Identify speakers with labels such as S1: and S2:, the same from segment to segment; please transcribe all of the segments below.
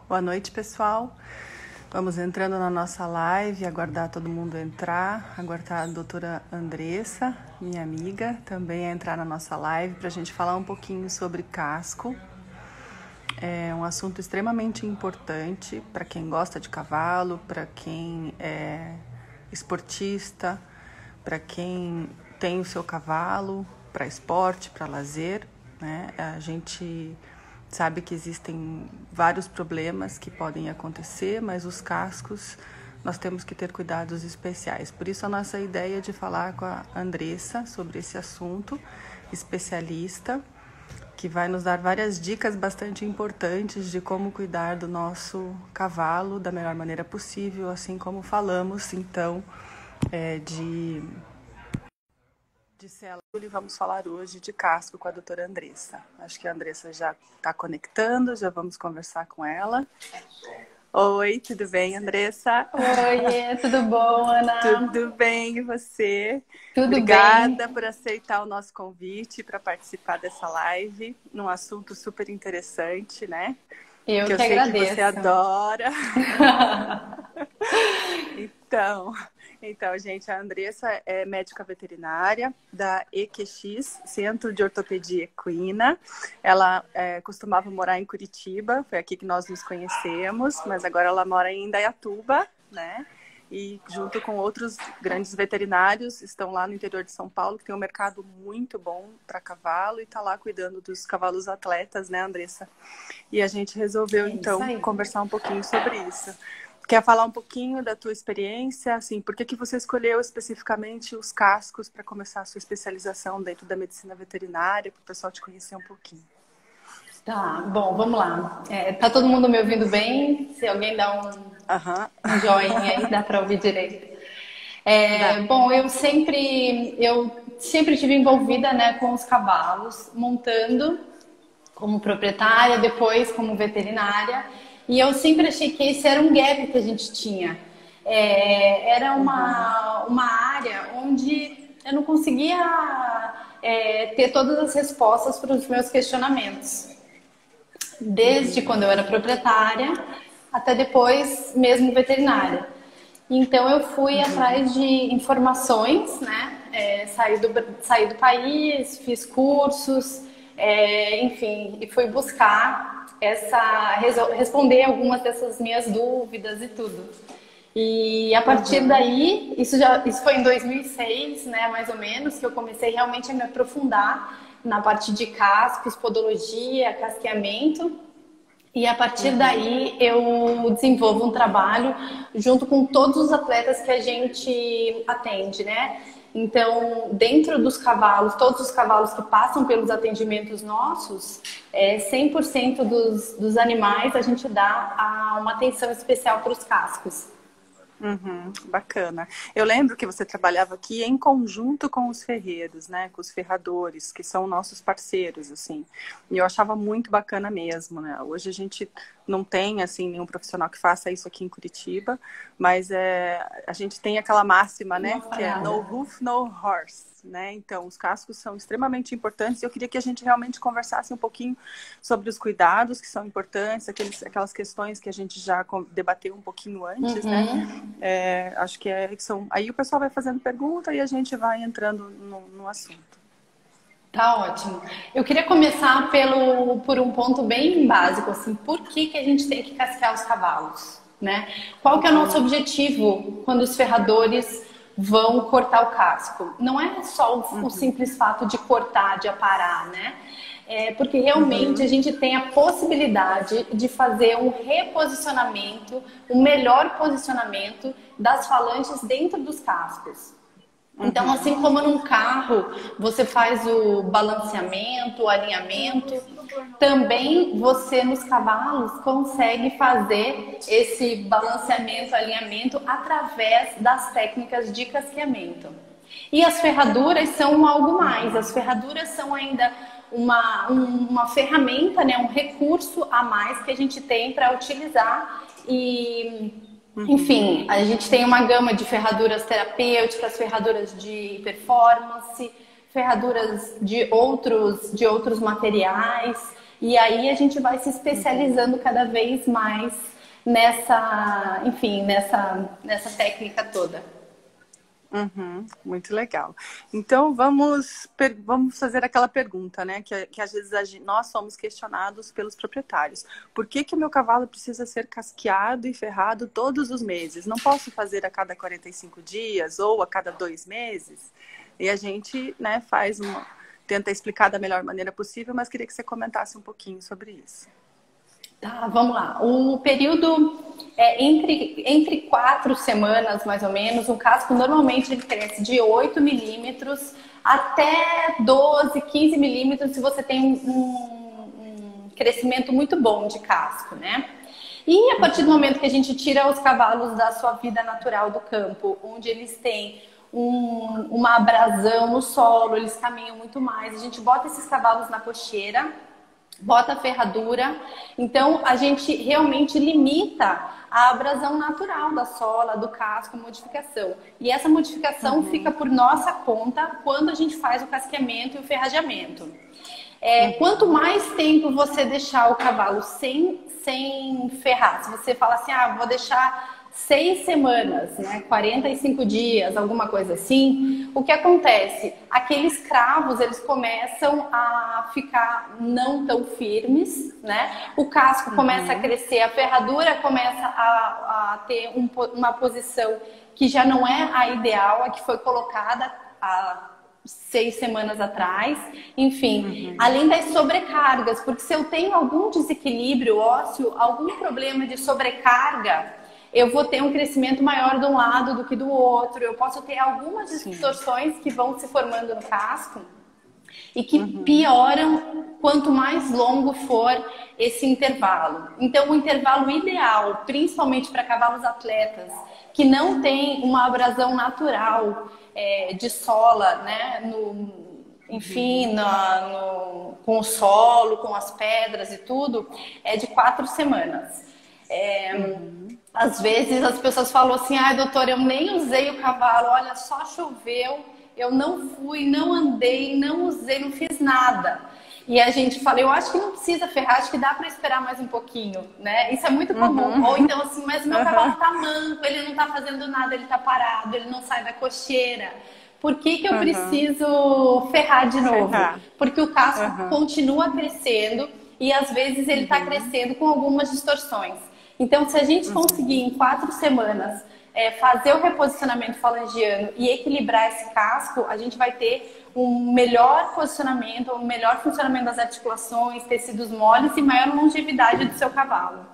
S1: Boa noite, pessoal. Vamos entrando na nossa live, aguardar todo mundo entrar, aguardar a doutora Andressa, minha amiga, também a entrar na nossa live para a gente falar um pouquinho sobre casco. É um assunto extremamente importante para quem gosta de cavalo, para quem é esportista, para quem tem o seu cavalo, para esporte, para lazer, né? A gente sabe que existem vários problemas que podem acontecer, mas os cascos nós temos que ter cuidados especiais. Por isso a nossa ideia de falar com a Andressa sobre esse assunto, especialista, que vai nos dar várias dicas bastante importantes de como cuidar do nosso cavalo da melhor maneira possível, assim como falamos, então, de célula. E vamos falar hoje de casco com a doutora Andressa. Acho que a Andressa já está conectando, já vamos conversar com ela. Oi, tudo bem, Andressa?
S2: Oi, tudo bom, Ana?
S1: Tudo bem, e você?
S2: Tudo
S1: Obrigada
S2: bem.
S1: por aceitar o nosso convite para participar dessa live, num assunto super interessante, né?
S2: Eu
S1: Que eu
S2: que
S1: sei que você
S2: agradeço.
S1: adora. Então, gente, a Andressa é médica veterinária da EQX, Centro de Ortopedia Equina. Ela costumava morar em Curitiba, foi aqui que nós nos conhecemos, mas agora ela mora em Indaiatuba, né? E junto com outros grandes veterinários, estão lá no interior de São Paulo, que tem um mercado muito bom para cavalo e está lá cuidando dos cavalos atletas, né, Andressa? E a gente resolveu,
S2: É isso
S1: então,
S2: aí.
S1: conversar um pouquinho sobre isso. Quer falar um pouquinho da tua experiência? Assim, por que você escolheu especificamente os cascos para começar a sua especialização dentro da medicina veterinária, para o pessoal te conhecer um pouquinho?
S2: Tá, bom, vamos lá. Tá todo mundo me ouvindo bem? Se alguém dá
S1: Aham.
S2: um joinha aí, dá para ouvir direito.
S1: Dá.
S2: Bom, eu sempre tive envolvida, né, com os cavalos, montando como proprietária, depois como veterinária, e eu sempre achei que esse era um gap que a gente tinha. Era uma área onde eu não conseguia ter todas as respostas para os meus questionamentos, desde quando eu era proprietária até depois mesmo veterinária. Então eu fui atrás de informações, né? Saí do país, fiz cursos, enfim, e fui buscar responder algumas dessas minhas dúvidas e tudo. E a partir daí, isso foi em 2006, né, mais ou menos, que eu comecei realmente a me aprofundar na parte de cascos, podologia, casqueamento. E a partir daí eu desenvolvo um trabalho junto com todos os atletas que a gente atende, né? Então, dentro dos cavalos, todos os cavalos que passam pelos atendimentos nossos, 100% dos animais a gente dá uma atenção especial para os cascos.
S1: Bacana. Eu lembro que você trabalhava aqui em conjunto com os ferreiros, né? Com os ferradores, que são nossos parceiros, assim. E eu achava muito bacana mesmo, né? Hoje a gente não tem, assim, nenhum profissional que faça isso aqui em Curitiba, mas a gente tem aquela máxima,
S2: Uma
S1: né? Que é no
S2: parada.
S1: hoof, no horse, né? Então, os cascos são extremamente importantes e eu queria que a gente realmente conversasse um pouquinho sobre os cuidados que são importantes, aquelas questões que a gente já debateu um pouquinho antes, né? Acho que são. Aí o pessoal vai fazendo pergunta e a gente vai entrando no assunto.
S2: Tá ótimo. Eu queria começar por um ponto bem básico, assim, por que que a gente tem que casquear os cavalos, né? Qual que é o nosso objetivo quando os ferradores vão cortar o casco? Não é só o simples fato de cortar, de aparar, né? Porque realmente a gente tem a possibilidade de fazer um reposicionamento, um melhor posicionamento das falanges dentro dos cascos. Então, assim como num carro você faz o balanceamento, o alinhamento, também você nos cavalos consegue fazer esse balanceamento, alinhamento através das técnicas de casqueamento. E as ferraduras são algo mais. As ferraduras são ainda uma ferramenta, né, um recurso a mais que a gente tem para utilizar e enfim, a gente tem uma gama de ferraduras terapêuticas, ferraduras de performance, ferraduras de outros materiais. E aí a gente vai se especializando cada vez mais nessa, enfim, nessa técnica toda.
S1: Muito legal. Então vamos fazer aquela pergunta, né? Que às vezes nós somos questionados pelos proprietários. Por que que o meu cavalo precisa ser casqueado e ferrado todos os meses? Não posso fazer a cada 45 dias ou a cada 2 meses? E a gente, né, tenta explicar da melhor maneira possível, mas queria que você comentasse um pouquinho sobre isso.
S2: Tá, vamos lá. O período é entre 4 semanas, mais ou menos. O casco normalmente ele cresce de 8 milímetros até 12, 15 milímetros se você tem um crescimento muito bom de casco, né? E a partir do momento que a gente tira os cavalos da sua vida natural do campo, onde eles têm uma abrasão no solo, eles caminham muito mais, a gente bota esses cavalos na cocheira, bota a ferradura, então a gente realmente limita a abrasão natural da sola, do casco, a modificação. E essa modificação fica por nossa conta quando a gente faz o casqueamento e o ferrageamento. Quanto mais tempo você deixar o cavalo sem ferrar, se você fala assim, vou deixar 6 semanas, né, 45 dias, alguma coisa assim, o que acontece? Aqueles cravos, eles começam a ficar não tão firmes, né? O casco começa a crescer, a ferradura começa a ter uma posição que já não é a ideal, a que foi colocada há 6 semanas atrás, enfim, além das sobrecargas, porque se eu tenho algum desequilíbrio ósseo, algum problema de sobrecarga, eu vou ter um crescimento maior de um lado do que do outro, eu posso ter algumas distorções que vão se formando no casco e que pioram quanto mais longo for esse intervalo. Então, o intervalo ideal, principalmente para cavalos atletas, que não tem uma abrasão natural de sola, né, enfim, com o solo, com as pedras e tudo, é de 4 semanas. Às vezes as pessoas falam assim, doutora, eu nem usei o cavalo, olha, só choveu, eu não fui, não andei, não usei, não fiz nada. E a gente fala, eu acho que não precisa ferrar, acho que dá para esperar mais um pouquinho, né? Isso é muito comum. Ou então assim, mas o meu cavalo tá manco, ele não tá fazendo nada, ele tá parado, ele não sai da cocheira. Por que que eu preciso ferrar de novo? Porque o casco continua crescendo e às vezes ele tá crescendo com algumas distorções. Então, se a gente conseguir em 4 semanas fazer o reposicionamento falangiano e equilibrar esse casco, a gente vai ter um melhor posicionamento, um melhor funcionamento das articulações, tecidos moles e maior longevidade do seu cavalo.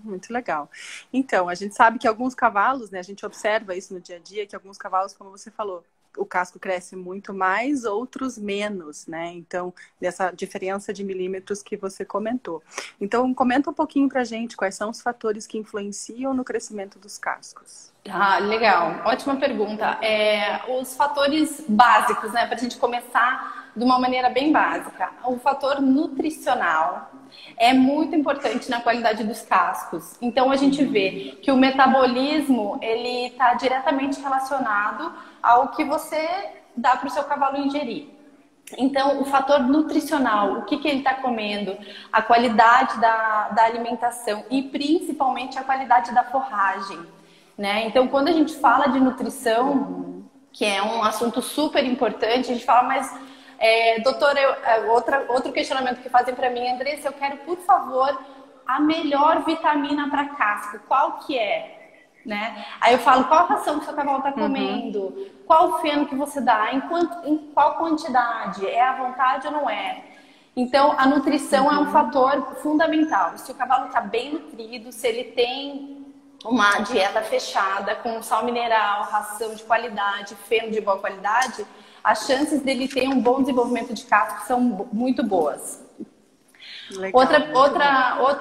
S1: Muito legal. Então, a gente sabe que alguns cavalos, né, a gente observa isso no dia a dia, que alguns cavalos, como você falou, o casco cresce muito mais, outros menos, né? Então, dessa diferença de milímetros que você comentou. Então, comenta um pouquinho pra gente quais são os fatores que influenciam no crescimento dos cascos.
S2: Legal. Ótima pergunta. Os fatores básicos, né? Pra gente começar de uma maneira bem básica. O fator nutricional é muito importante na qualidade dos cascos. Então, a gente vê que o metabolismo, ele está diretamente relacionado ao que você dá para o seu cavalo ingerir. Então, o fator nutricional, o que ele está comendo, a qualidade da alimentação e principalmente a qualidade da forragem, né? Então, quando a gente fala de nutrição, que é um assunto super importante, a gente fala, mas, doutora, outro questionamento que fazem para mim, Andressa, eu quero, por favor, a melhor vitamina para casco, qual que é? Né? Aí eu falo, qual ração que o seu cavalo está comendo? Qual o feno que você dá? Em qual quantidade? É à vontade ou não é? Então, a nutrição é um fator fundamental. Se o cavalo está bem nutrido, se ele tem uma dieta fechada, com sal mineral, ração de qualidade, feno de boa qualidade, as chances dele ter um bom desenvolvimento de casco são muito boas. Legal.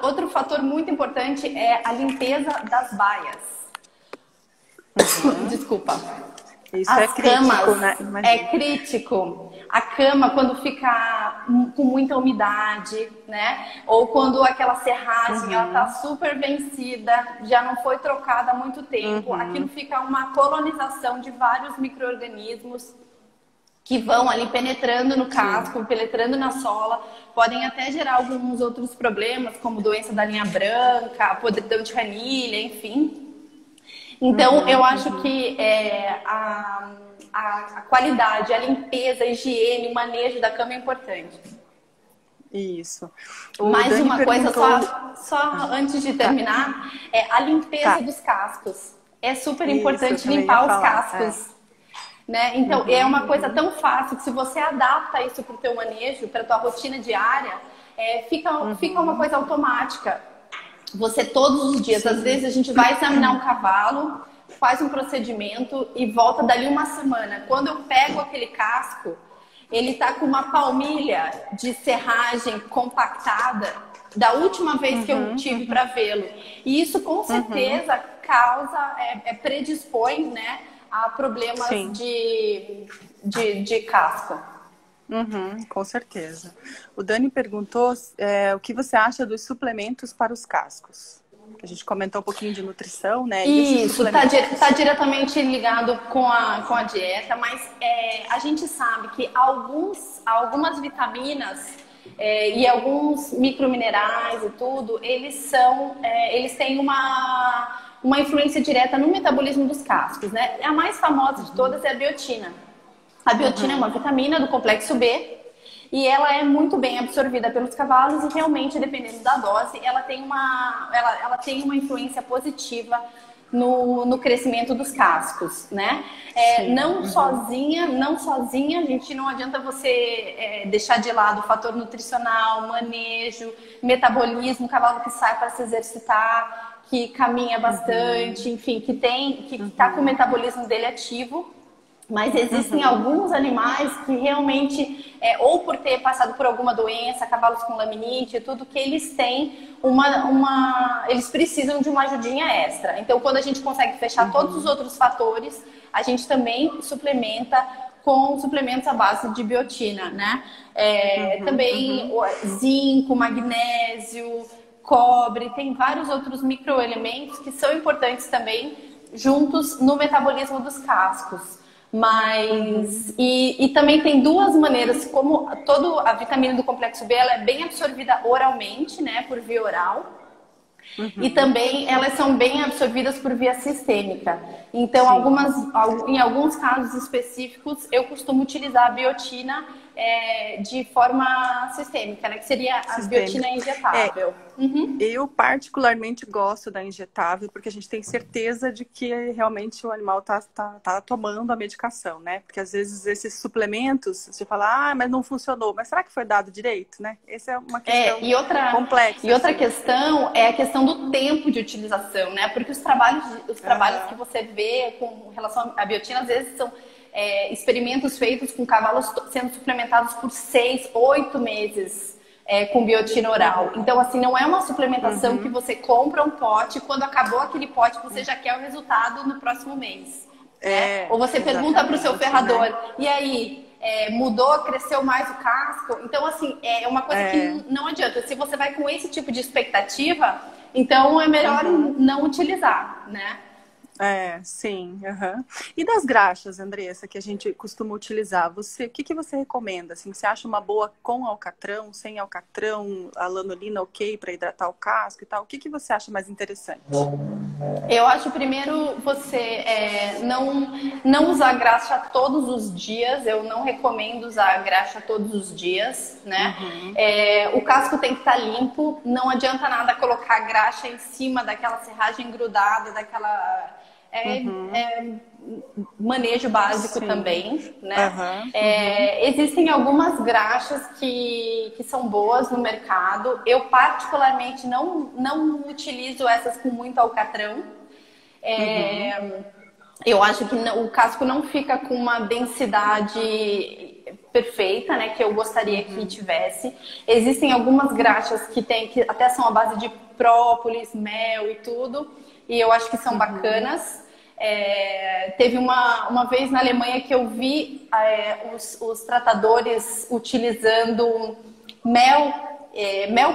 S2: Outro fator muito importante é a limpeza das baias. Desculpa.
S1: Isso é crítico, né?
S2: É crítico. A cama, quando fica com muita umidade, né? Ou quando aquela serragem ela tá super vencida, já não foi trocada há muito tempo, aquilo fica uma colonização de vários micro-organismos que vão ali penetrando no casco, penetrando na sola, podem até gerar alguns outros problemas, como doença da linha branca, podridão de ranilha, enfim. Então, eu acho que a qualidade, a limpeza, a higiene, o manejo da cama é importante.
S1: Isso.
S2: Mais uma coisa, só antes de terminar, a limpeza dos cascos. É super importante limpar os cascos. Né? Então, é uma coisa tão fácil que se você adapta isso para o teu manejo, para a tua rotina diária, fica uma coisa automática. Você todos os dias, às vezes a gente vai examinar um cavalo, faz um procedimento e volta dali uma semana. Quando eu pego aquele casco, ele tá com uma palmilha de serragem compactada da última vez que eu tive para vê-lo. E isso com certeza predispõe, né, a problemas de casco.
S1: Com certeza. O Dani perguntou o que você acha dos suplementos para os cascos. A gente comentou um pouquinho de nutrição, né?
S2: Isso, está diretamente ligado com a dieta, mas a gente sabe que algumas vitaminas e alguns microminerais e tudo, eles têm uma influência direta no metabolismo dos cascos, né? A mais famosa de todas é a biotina. A biotina é uma vitamina do complexo B e ela é muito bem absorvida pelos cavalos e realmente, dependendo da dose, ela tem uma influência positiva no crescimento dos cascos, né? Não sozinha, a gente não adianta você deixar de lado o fator nutricional, manejo, metabolismo, cavalo que sai para se exercitar, que caminha bastante, enfim, que está com o metabolismo dele ativo. Mas existem alguns animais que realmente, ou por ter passado por alguma doença, cavalos com laminite e tudo, que eles têm eles precisam de uma ajudinha extra. Então, quando a gente consegue fechar todos os outros fatores, a gente também suplementa com suplementos à base de biotina, né? Também zinco, magnésio, cobre, tem vários outros microelementos que são importantes também juntos no metabolismo dos cascos. Mas, e também tem duas maneiras, como toda a vitamina do complexo B, ela é bem absorvida oralmente, né, por via oral. E também elas são bem absorvidas por via sistêmica. Então, em alguns casos específicos, eu costumo utilizar a biotina de forma sistêmica, né? Que seria a biotina injetável.
S1: Eu particularmente gosto da injetável, porque a gente tem certeza de que realmente o animal tá tomando a medicação, né? Porque às vezes esses suplementos, você fala, mas não funcionou. Mas será que foi dado direito, né? Essa é uma questão complexa.
S2: E outra questão é a questão do tempo de utilização, né? Porque os trabalhos que você vê com relação à biotina, às vezes são experimentos feitos com cavalos sendo suplementados por 6, 8 meses com biotina oral. Então, assim, não é uma suplementação que você compra um pote, quando acabou aquele pote, você já quer o resultado no próximo mês. Né? Ou você pergunta para o seu ferrador, né? E aí, mudou, cresceu mais o casco? Então, assim, é uma coisa que não adianta. Se você vai com esse tipo de expectativa, então é melhor não utilizar, né?
S1: Sim. E das graxas, Andressa, que a gente costuma utilizar, o que você recomenda? Assim, você acha uma boa com alcatrão, sem alcatrão, a lanolina ok para hidratar o casco e tal? O que você acha mais interessante?
S2: Eu acho primeiro você não usar graxa todos os dias. Eu não recomendo usar graxa todos os dias, né? O casco tem que estar limpo. Não adianta nada colocar graxa em cima daquela serragem grudada, daquela manejo básico também, né? Existem algumas graxas que são boas no mercado. Eu particularmente não utilizo essas com muito alcatrão. Eu acho que o casco não fica com uma densidade perfeita, né? Que eu gostaria que tivesse. Existem algumas graxas que até são à base de própolis, mel e tudo. E eu acho que são bacanas. Teve uma vez na Alemanha que eu vi os tratadores utilizando mel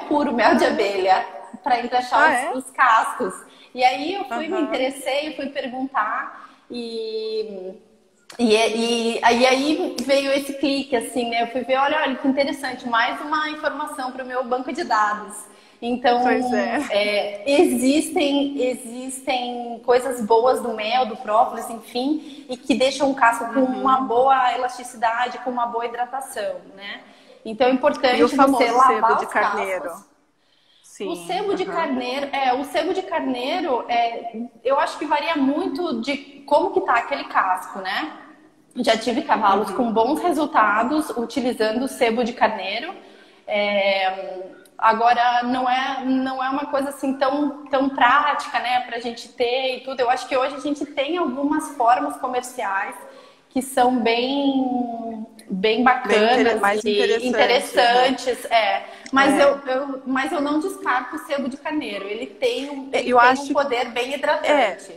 S2: puro, mel de abelha, para engraxar os cascos. E aí eu me interessei, fui perguntar e Aí veio esse clique, assim, né? Eu fui ver, olha que interessante, mais uma informação para o meu banco de dados. Então,
S1: Pois é.
S2: existem coisas boas do mel, do própolis, enfim, e que deixam o casco com uma boa elasticidade, com uma boa hidratação, né? Então, é
S1: E o
S2: importante você
S1: famoso sebo
S2: lavar
S1: de
S2: os
S1: carneiro?
S2: cascos. O
S1: Sim.
S2: sebo de carneiro, o sebo de carneiro, eu acho que varia muito de como que tá aquele casco, né? Já tive cavalos com bons resultados utilizando o sebo de carneiro. Agora, não é uma coisa assim tão prática, né, pra gente ter e tudo. Eu acho que hoje a gente tem algumas formas comerciais que são bem bacanas
S1: Mais
S2: e
S1: interessante.
S2: interessantes. Mas eu não descarto o sebo de carneiro. Ele tem
S1: Eu
S2: um
S1: acho que
S2: poder bem hidratante.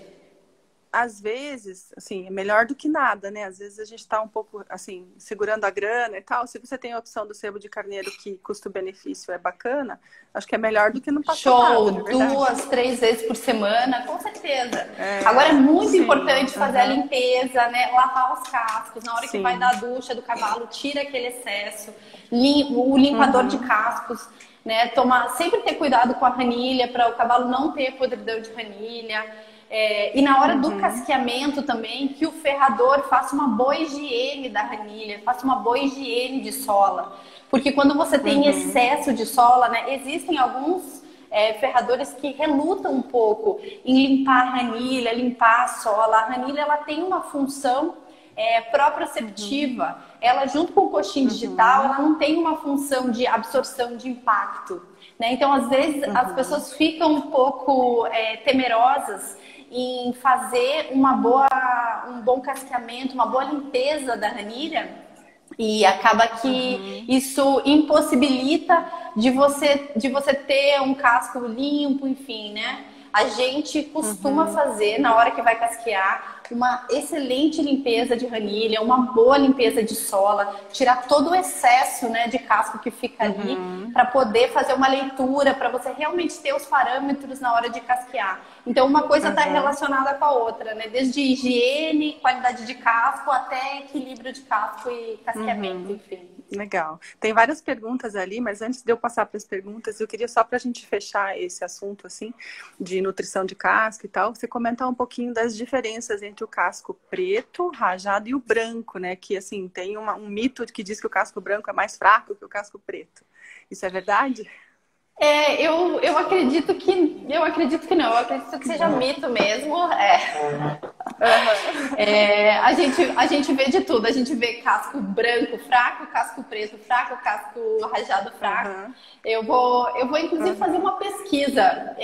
S1: às vezes, assim, é melhor do que nada, né? Às vezes a gente tá um pouco, assim, segurando a grana e tal. Se você tem a opção do sebo de carneiro que custo-benefício é bacana, acho que é melhor do que não passar nada, não é
S2: Show,
S1: verdade?
S2: 2, 3 vezes por semana, com certeza. Agora é muito
S1: Sim,
S2: importante fazer a limpeza, né? Lavar os cascos. Na hora que vai dar
S1: sim.
S2: a ducha do cavalo, tira aquele excesso. O limpador de cascos, né? Sempre ter cuidado com a ranilha para o cavalo não ter podridão de ranilha. E na hora do casqueamento também, que o ferrador faça uma boa higiene da ranilha, faça uma boa higiene de sola. Porque quando você tem excesso de sola, né, existem alguns ferradores que relutam um pouco em limpar a ranilha, limpar a sola. A ranilha ela tem uma função proprioceptiva. Ela, junto com o coxim digital, ela não tem uma função de absorção de impacto. Né? Então, às vezes, as pessoas ficam um pouco temerosas em fazer um bom casqueamento, uma boa limpeza da ranilha, e acaba que isso impossibilita de você ter um casco limpo, enfim, né? A gente costuma fazer, na hora que vai casquear, uma excelente limpeza de ranilha, uma boa limpeza de sola, tirar todo o excesso, né, de casco que fica ali, para poder fazer uma leitura, para você realmente ter os parâmetros na hora de casquear. Então, uma coisa está relacionada com a outra, né? Desde higiene, qualidade de casco, até equilíbrio de casco e casqueamento, enfim.
S1: Legal. Tem várias perguntas ali, mas antes de eu passar para as perguntas, eu queria só para a gente fechar esse assunto assim de nutrição de casco e tal, você comentar um pouquinho das diferenças entre o casco preto, rajado e o branco, né? Que assim tem um mito que diz que o casco branco é mais fraco que o casco preto. Isso é verdade?
S2: Eu acredito que não, eu acredito que seja mito mesmo. A gente vê de tudo, a gente vê casco branco fraco, casco preto fraco, casco rajado fraco. Eu vou inclusive fazer uma pesquisa,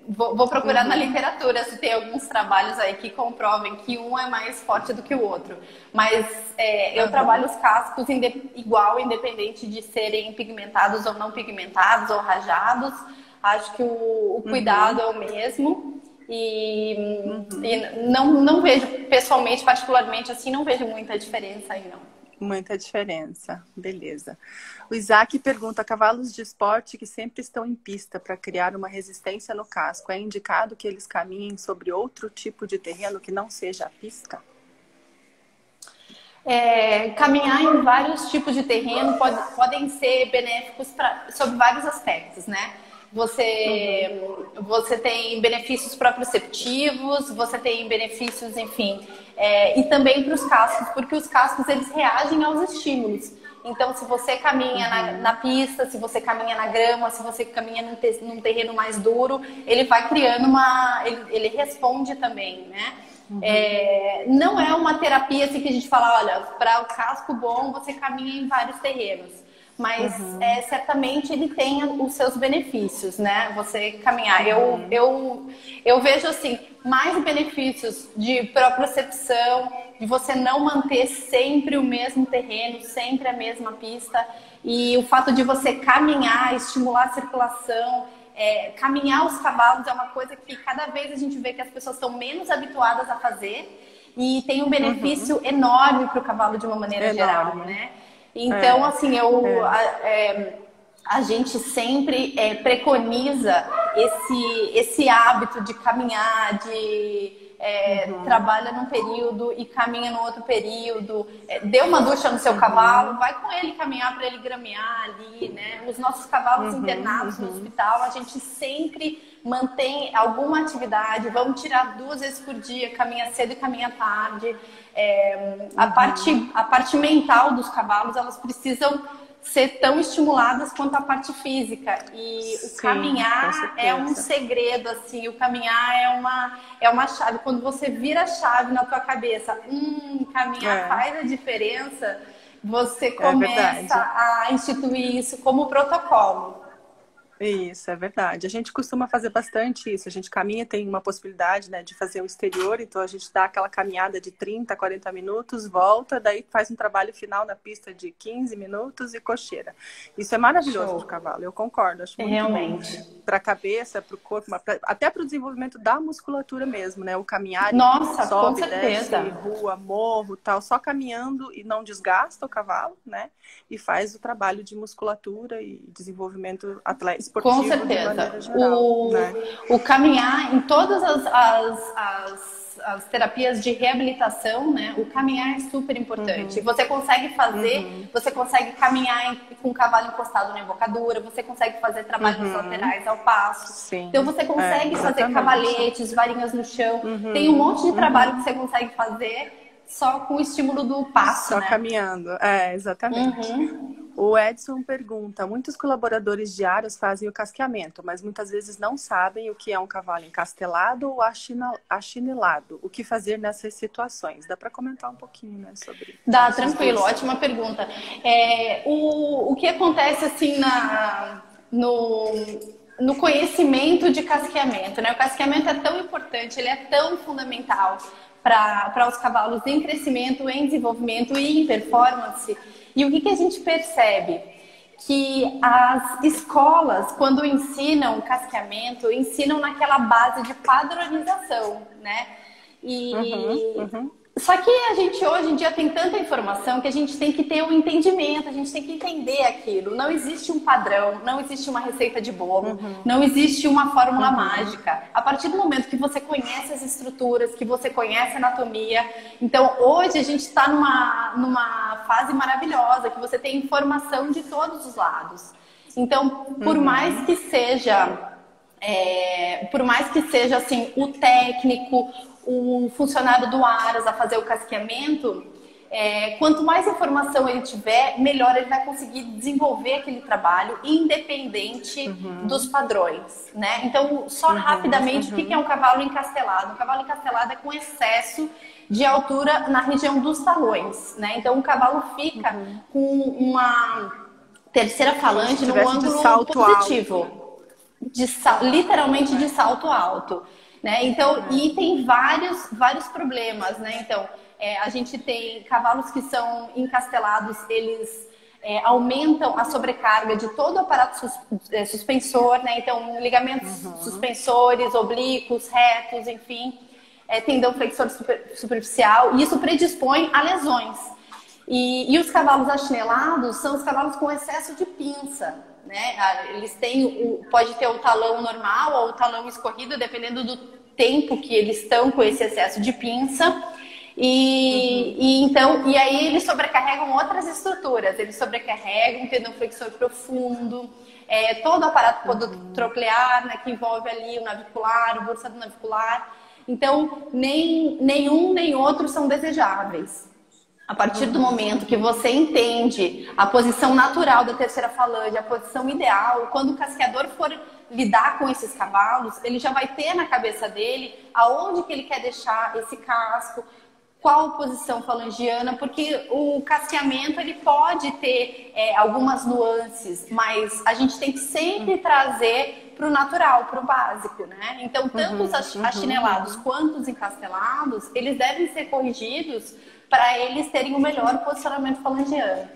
S2: vou procurar na literatura se tem alguns trabalhos aí que comprovem que um é mais forte do que o outro. Mas eu trabalho os cascos igual, independente de serem pigmentados ou não pigmentados ou rajados. Acho que o cuidado é o mesmo. E não vejo, pessoalmente, particularmente assim, não vejo muita diferença aí, não.
S1: Muita diferença, beleza. O Isaac pergunta, cavalos de esporte que sempre estão em pista para criar uma resistência no casco, é indicado que eles caminhem sobre outro tipo de terreno que não seja a pista?
S2: Caminhar em vários tipos de terreno podem ser benéficos sobre vários aspectos, né? Você tem benefícios proprioceptivos, você tem benefícios, enfim, e também para os cascos, porque os cascos eles reagem aos estímulos. Então, se você caminha na pista, se você caminha na grama, se você caminha num terreno mais duro, ele vai criando ele responde também, né? Não é uma terapia assim que a gente fala, olha, para o casco bom você caminha em vários terrenos. Mas certamente ele tem os seus benefícios, né? Você caminhar. Eu vejo assim, mais benefícios de propriocepção, de você não manter sempre o mesmo terreno, sempre a mesma pista. E o fato de você caminhar, estimular a circulação, caminhar os cavalos é uma coisa que cada vez a gente vê que as pessoas estão menos habituadas a fazer. E tem um benefício enorme para o cavalo de uma maneira geral, né? Então, assim, a gente sempre preconiza esse hábito de caminhar, trabalha num período e caminha no outro período, deu uma ducha no seu cavalo, vai com ele caminhar para ele gramear ali, né? Os nossos cavalos internados no hospital, a gente sempre mantém alguma atividade, vamos tirar 2 vezes por dia, caminha cedo e caminha tarde. A parte mental dos cavalos, elas precisam ser tão estimuladas quanto a parte física. E o caminhar é um segredo, assim, o caminhar é uma chave. Quando você vira a chave na tua cabeça, caminhar faz a diferença, você começa a instituir isso como protocolo.
S1: Isso, é verdade. A gente costuma fazer bastante isso. A gente caminha, tem uma possibilidade, né, de fazer o exterior, então a gente dá aquela caminhada de 30, 40 minutos, volta, daí faz um trabalho final na pista de 15 minutos e cocheira. Isso é maravilhoso para o cavalo, eu concordo. Acho muito
S2: realmente
S1: bom para a cabeça, para o corpo, até para o desenvolvimento da musculatura mesmo, né? O caminhar, sobe, desce, rua, morro, tal, só caminhando e não desgasta o cavalo, né? E faz o trabalho de musculatura e desenvolvimento atlético.
S2: Com certeza. O caminhar em todas as terapias de reabilitação, né? O caminhar é super importante. Você consegue fazer, você consegue caminhar com o cavalo encostado na embocadura, você consegue fazer trabalhos laterais ao passo.
S1: Sim.
S2: Então você consegue fazer cavaletes, varinhas no chão. Tem um monte de trabalho que você consegue fazer só com o estímulo do passo,
S1: só
S2: né?
S1: caminhando. Exatamente. O Edson pergunta, muitos colaboradores diários fazem o casqueamento, mas muitas vezes não sabem o que é um cavalo encastelado ou achinelado. O que fazer nessas situações? Dá para comentar um pouquinho, né, sobre isso?
S2: Dá, tranquilo, ótima pergunta. O que acontece assim no conhecimento de casqueamento, né? O casqueamento é tão importante, ele é tão fundamental para os cavalos em crescimento, em desenvolvimento e em performance. E o que a gente percebe? Que as escolas, quando ensinam casqueamento, ensinam naquela base de padronização, né? Só que a gente hoje em dia tem tanta informação que a gente tem que ter um entendimento, a gente tem que entender aquilo. Não existe um padrão, não existe uma receita de bolo, não existe uma fórmula mágica. A partir do momento que você conhece as estruturas, que você conhece a anatomia, então hoje a gente está numa fase maravilhosa, que você tem informação de todos os lados. Então, por mais que seja assim, o técnico, o funcionário do Aras a fazer o casqueamento, quanto mais informação ele tiver, melhor ele vai conseguir desenvolver aquele trabalho, independente dos padrões, né? Então, só rapidamente, o que é um cavalo encastelado? Um cavalo encastelado é com excesso de altura na região dos talões, né? Então, o cavalo fica com uma terceira falange no ângulo positivo, literalmente de salto alto. Né? Então, e tem vários problemas, né? Então, a gente tem cavalos que são encastelados, eles aumentam a sobrecarga de todo o aparato suspensor, né? Então, ligamentos suspensores, oblíquos, retos, enfim, tendão flexor superficial, e isso predispõe a lesões. E os cavalos achinelados são os cavalos com excesso de pinça. Né? Eles têm pode ter o talão normal ou o talão escorrido, dependendo do tempo que eles estão com esse excesso de pinça. E aí eles sobrecarregam outras estruturas. Eles sobrecarregam o tendão flexor profundo, todo o aparato podotroclear, né, que envolve ali o navicular, o bursado navicular. Então, nem um nem outro são desejáveis. A partir do momento que você entende a posição natural da terceira falange, a posição ideal, quando o casqueador for lidar com esses cavalos, ele já vai ter na cabeça dele aonde que ele quer deixar esse casco, qual posição falangiana, porque o casqueamento ele pode ter algumas nuances, mas a gente tem que sempre trazer para o natural, para o básico, né? Então, tanto os achinelados quanto os encastelados, eles devem ser corrigidos para eles terem o melhor posicionamento falangiano.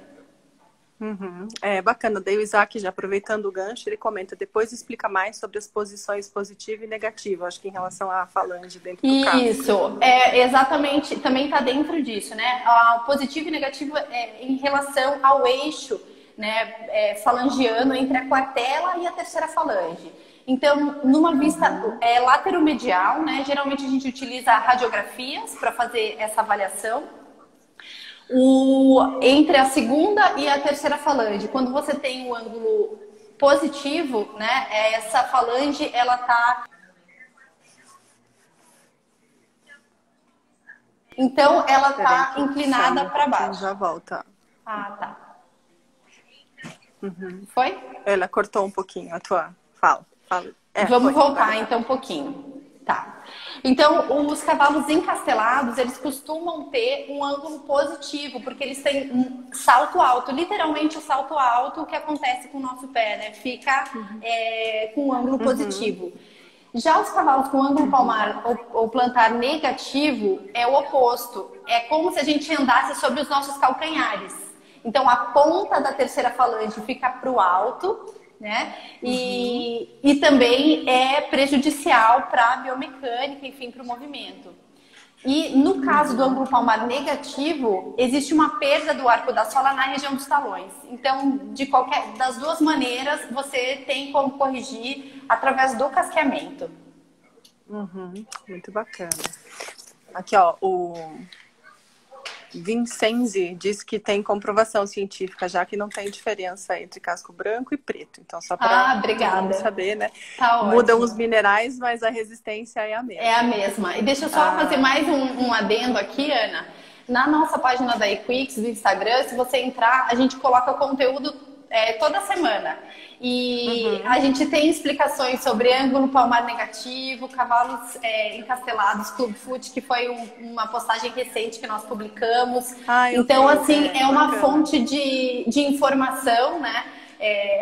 S1: Bacana. Daí o Isaac, já aproveitando o gancho, ele comenta, depois explica mais sobre as posições positiva e negativa, acho que em relação à falange dentro do casco.
S2: Isso, exatamente, também está dentro disso, né? A positiva e negativa em relação ao eixo né, falangiano entre a quartela e a terceira falange. Então, numa vista lateromedial, né, geralmente a gente utiliza radiografias para fazer essa avaliação. Entre a segunda e a terceira falange, quando você tem um ângulo positivo, né, essa falange, ela tá... Então, ela tá inclinada para baixo.
S1: Já volta.
S2: Ah, tá. Foi?
S1: Ela cortou um pouquinho a tua fala.
S2: Vamos voltar então um pouquinho. Tá. Então, os cavalos encastelados, eles costumam ter um ângulo positivo, porque eles têm um salto alto, literalmente o salto alto, o que acontece com o nosso pé, né? Fica com um ângulo positivo. Já os cavalos com ângulo palmar ou plantar negativo é o oposto. É como se a gente andasse sobre os nossos calcanhares. Então, a ponta da terceira falange fica para o alto, né? E também é prejudicial para a biomecânica, enfim, para o movimento. E no caso do ângulo palmar negativo, existe uma perda do arco da sola na região dos talões. Então, das duas maneiras, você tem como corrigir através do casqueamento.
S1: Muito bacana. Aqui, ó, o Vincenzi diz que tem comprovação científica, já que não tem diferença entre casco branco e preto. Então, só para saber, né?
S2: Tá
S1: Mudam
S2: ótimo.
S1: os minerais, mas a resistência é a mesma.
S2: É a mesma. E deixa eu só fazer mais um adendo aqui, Ana. Na nossa página da Equix, do Instagram, se você entrar, a gente coloca conteúdo toda semana. E a gente tem explicações sobre ângulo palmar negativo, cavalos encastelados, Clubfoot, que foi uma postagem recente que nós publicamos. Então, assim, é uma fonte de informação, né?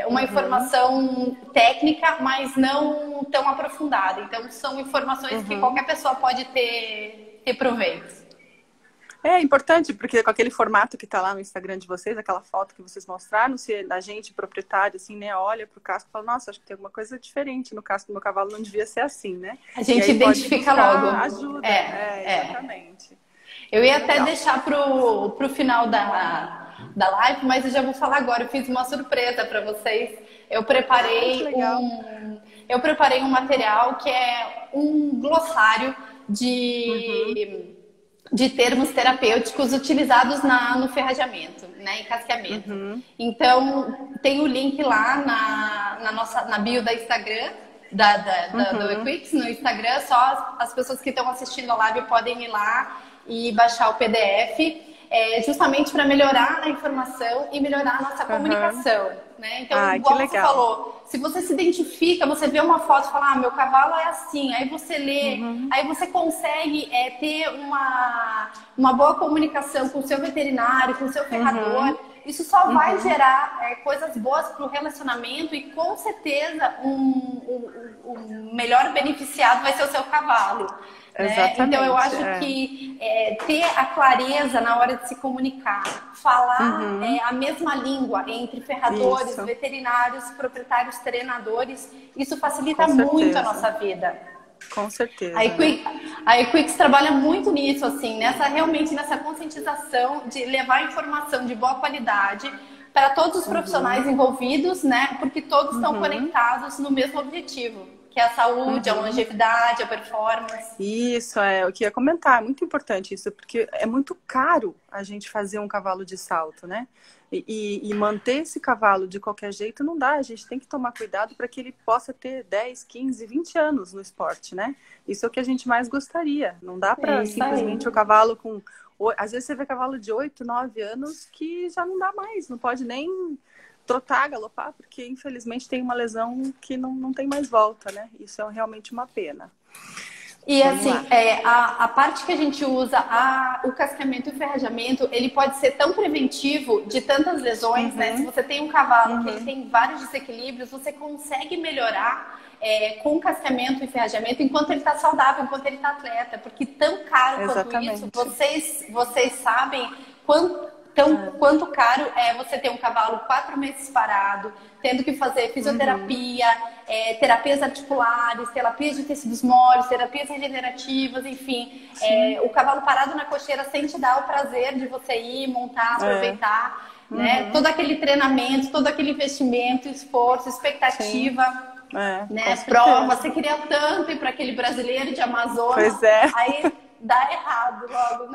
S2: Uma informação técnica, mas não tão aprofundada. Então, são informações que qualquer pessoa pode ter proveito.
S1: É importante, porque com aquele formato que tá lá no Instagram de vocês, aquela foto que vocês mostraram, se a gente, proprietário, assim, né, olha pro casco e fala, nossa, acho que tem alguma coisa diferente no casco do meu cavalo, não devia ser assim, né?
S2: A gente identifica logo.
S1: Ajuda, exatamente.
S2: Eu ia até deixar pro final da live, mas eu já vou falar agora, eu fiz uma surpresa para vocês. Eu preparei um material que é um glossário de termos terapêuticos utilizados no ferrajamento, né, em casqueamento. Então, tem o link lá na bio da Instagram, do Equix, no Instagram. Só as pessoas que estão assistindo a live podem ir lá e baixar o PDF, justamente para melhorar a informação e melhorar a nossa comunicação. Né? Então, igual você falou, se você se identifica, você vê uma foto e fala, meu cavalo é assim, aí você lê, aí você consegue ter uma boa comunicação com o seu veterinário, com o seu ferrador. Isso só vai gerar coisas boas para o relacionamento e com certeza o melhor beneficiado vai ser o seu cavalo. Né? Então eu acho que ter a clareza na hora de se comunicar, falar a mesma língua entre ferradores, veterinários, proprietários, treinadores, isso facilita muito a nossa vida.
S1: Com certeza.
S2: A Equix trabalha muito nisso, assim, realmente nessa conscientização de levar informação de boa qualidade para todos os profissionais envolvidos, né? Porque todos estão conectados no mesmo objetivo, que é a saúde, a longevidade, a performance.
S1: Isso, eu queria comentar, é muito importante isso, porque é muito caro a gente fazer um cavalo de salto, né? E manter esse cavalo de qualquer jeito não dá, a gente tem que tomar cuidado para que ele possa ter 10, 15, 20 anos no esporte, né? Isso é o que a gente mais gostaria, não dá para simplesmente o cavalo com... Às vezes você vê cavalo de 8, 9 anos que já não dá mais, não pode nem trotar, galopar, porque infelizmente tem uma lesão que não tem mais volta, né? Isso é realmente uma pena.
S2: E assim, a parte que a gente usa, o casqueamento e o ferrajamento, ele pode ser tão preventivo de tantas lesões, né? Se você tem um cavalo que ele tem vários desequilíbrios, você consegue melhorar com casqueamento e ferrajamento enquanto ele está saudável, enquanto ele está atleta, porque tão caro quanto isso, vocês sabem quanto caro é você ter um cavalo 4 meses parado, tendo que fazer fisioterapia, terapias articulares, terapias de tecidos moles, terapias regenerativas, enfim. O cavalo parado na cocheira sem te dar o prazer de você ir, montar, aproveitar. né? Todo aquele treinamento, todo aquele investimento, esforço, expectativa, né? Prova, você queria tanto ir para aquele brasileiro de Amazonas, aí dá errado logo,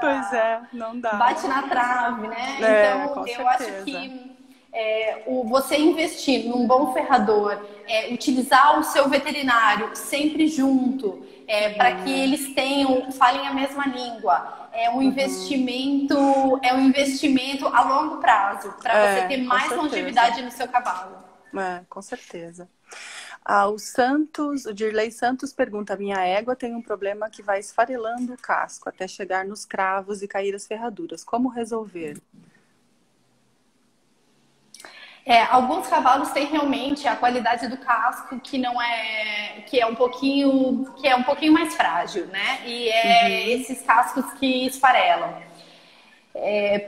S1: não dá.
S2: Bate na trave, né? Então, eu acho que você investir num bom ferrador, utilizar o seu veterinário sempre junto, para que eles falem a mesma língua. É um investimento a longo prazo, para você ter mais longevidade no seu cavalo.
S1: Com certeza. O Dirley Santos pergunta: minha égua tem um problema que vai esfarelando o casco até chegar nos cravos e cair as ferraduras. Como resolver?
S2: Alguns cavalos têm realmente a qualidade do casco que é um pouquinho mais frágil, né? E esses cascos que esfarelam.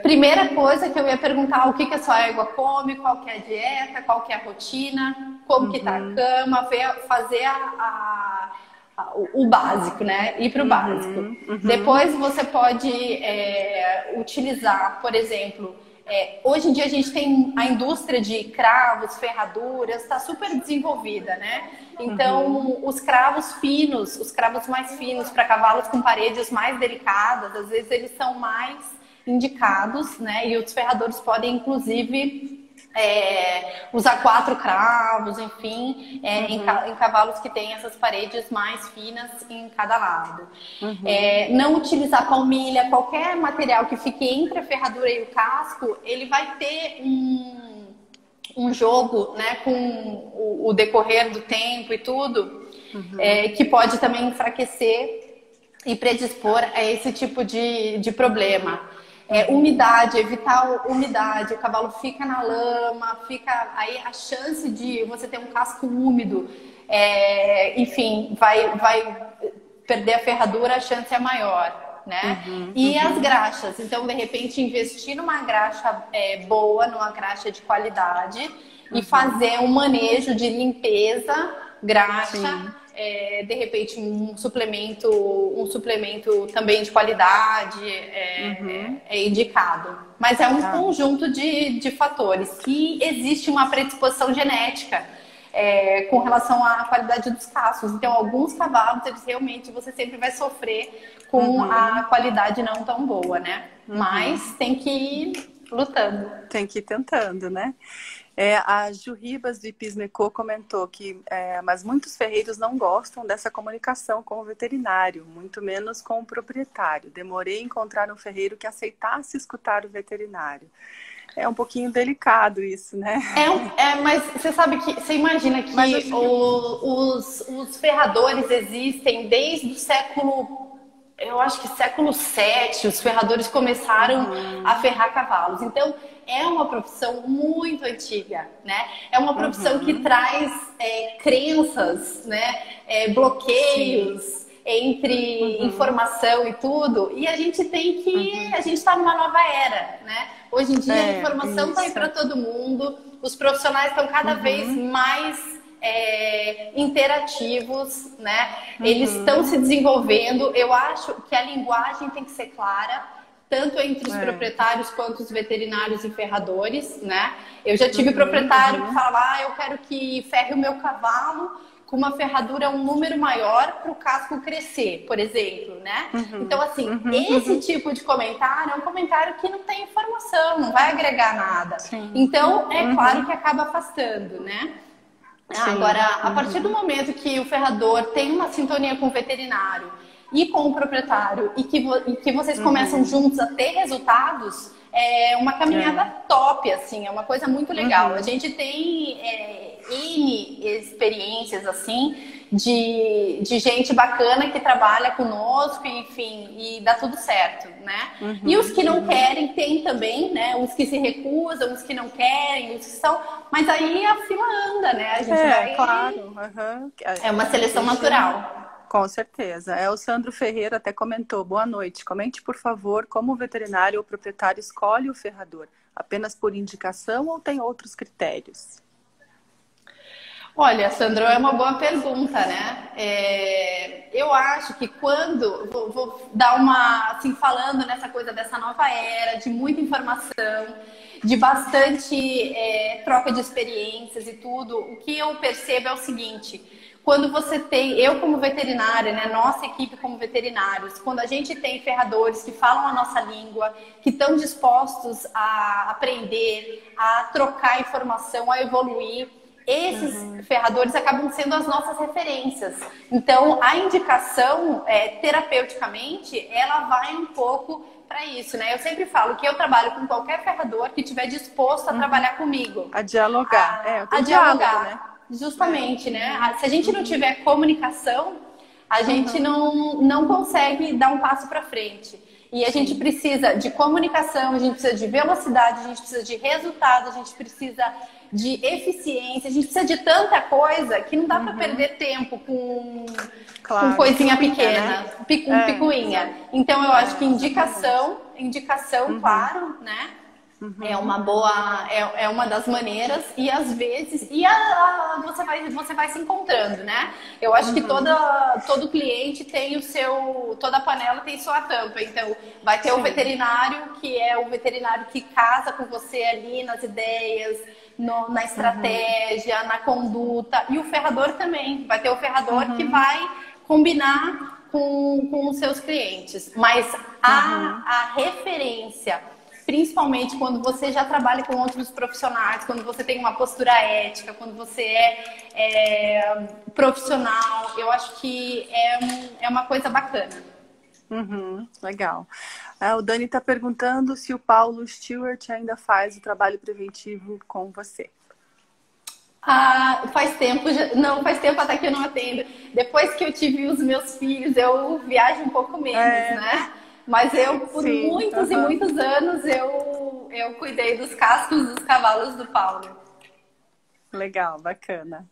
S2: Primeira coisa que eu ia perguntar: o que a sua égua come, qual que é a dieta, qual que é a rotina, como que tá a cama, fazer o básico, né? Ir para o básico. Depois você pode utilizar, por exemplo, hoje em dia a gente tem a indústria de cravos, ferraduras, está super desenvolvida, né? Então, os cravos finos, os cravos mais finos para cavalos com paredes mais delicadas, às vezes eles são mais indicados, né? E os ferradores podem, inclusive, usar 4 cravos, enfim, em cavalos que têm essas paredes mais finas em cada lado. Não utilizar palmilha, qualquer material que fique entre a ferradura e o casco, ele vai ter um jogo, né, com o decorrer do tempo e tudo, que pode também enfraquecer e predispor a esse tipo de problema. Umidade, evitar umidade, o cavalo fica na lama, aí a chance de você ter um casco úmido, enfim, vai perder a ferradura, a chance é maior, né? E as graxas, então de repente investir numa graxa boa, numa graxa de qualidade e fazer um manejo de limpeza, graxa. De repente um suplemento também de qualidade é indicado. Mas é um conjunto de fatores. E existe uma predisposição genética com relação à qualidade dos cascos. Então, alguns cavalos, eles realmente, você sempre vai sofrer com a qualidade não tão boa, né? Mas tem que ir lutando.
S1: Tem que ir tentando, né? A Ju Ribas de Pismecô comentou que mas muitos ferreiros não gostam dessa comunicação com o veterinário, muito menos com o proprietário. Demorei a encontrar um ferreiro que aceitasse escutar o veterinário. É um pouquinho delicado isso, né?
S2: Mas você sabe que, você imagina que os ferradores existem desde o século, eu acho que século VII, os ferradores começaram a ferrar cavalos. Então, é uma profissão muito antiga, né? É uma profissão que traz crenças, né? Bloqueios entre informação e tudo. E a gente tem que... A gente está numa nova era, né? Hoje em dia a informação está aí para todo mundo. Os profissionais estão cada vez mais interativos, né? Eles estão se desenvolvendo. Eu acho que a linguagem tem que ser clara, tanto entre os proprietários quanto os veterinários e ferradores, né? Eu já tive proprietário que falava: eu quero que ferre o meu cavalo com uma ferradura um número maior para o casco crescer, por exemplo, né? Então, assim, esse tipo de comentário é um comentário que não tem informação, não vai agregar nada. Então, é claro que acaba afastando, né? Agora, a partir do momento que o ferrador tem uma sintonia com o veterinário e com o proprietário e que vocês começam juntos a ter resultados, é uma caminhada top, assim, é uma coisa muito legal. A gente tem N experiências, assim, de gente bacana que trabalha conosco, enfim, e dá tudo certo, né? E os que não querem, tem também, né? Os que se recusam, os que não querem, os que são... Mas aí a fila anda, né? A gente vai...
S1: claro.
S2: É uma seleção natural.
S1: Com certeza. O Sandro Ferreira até comentou: boa noite, comente por favor como o veterinário ou proprietário escolhe o ferrador, apenas por indicação ou tem outros critérios?
S2: Olha, Sandro, é uma boa pergunta, né? Eu acho que quando, vou dar uma, assim, falando nessa coisa dessa nova era, de muita informação, de bastante troca de experiências e tudo, o que eu percebo é o seguinte: quando você tem, eu como veterinária, né, nossa equipe como veterinários, quando a gente tem ferradores que falam a nossa língua, que estão dispostos a aprender, a trocar informação, a evoluir, esses ferradores acabam sendo as nossas referências. Então, a indicação, terapeuticamente, ela vai um pouco para isso, né? Eu sempre falo que eu trabalho com qualquer ferrador que estiver disposto a trabalhar comigo.
S1: A dialogar.
S2: A dialogar, né? Justamente, né? Se a gente não tiver comunicação, a gente não consegue dar um passo para frente. E a gente precisa de comunicação, a gente precisa de velocidade, a gente precisa de resultado, a gente precisa de eficiência, a gente precisa de tanta coisa que não dá para perder tempo com coisinha pequena, né? Picuinha. Então eu acho que indicação, claro, né? É uma boa, é uma das maneiras, e às vezes você vai se encontrando, né? Eu acho que todo cliente tem o seu, toda panela tem sua tampa. Então vai ter o veterinário, que é o veterinário que casa com você ali nas ideias, na estratégia, na conduta, e o ferrador também. Vai ter o ferrador que vai combinar com os seus clientes. Mas a referência, principalmente quando você já trabalha com outros profissionais, quando você tem uma postura ética, quando você é profissional, eu acho que é uma coisa bacana.
S1: Legal. O Dani está perguntando se o Paulo Stewart ainda faz o trabalho preventivo com você.
S2: Faz tempo até que eu não atendo. Depois que eu tive os meus filhos, eu viajo um pouco menos, né? Mas eu, por muitos e muitos anos, eu cuidei dos cascos dos cavalos do Paulo.
S1: Legal, bacana.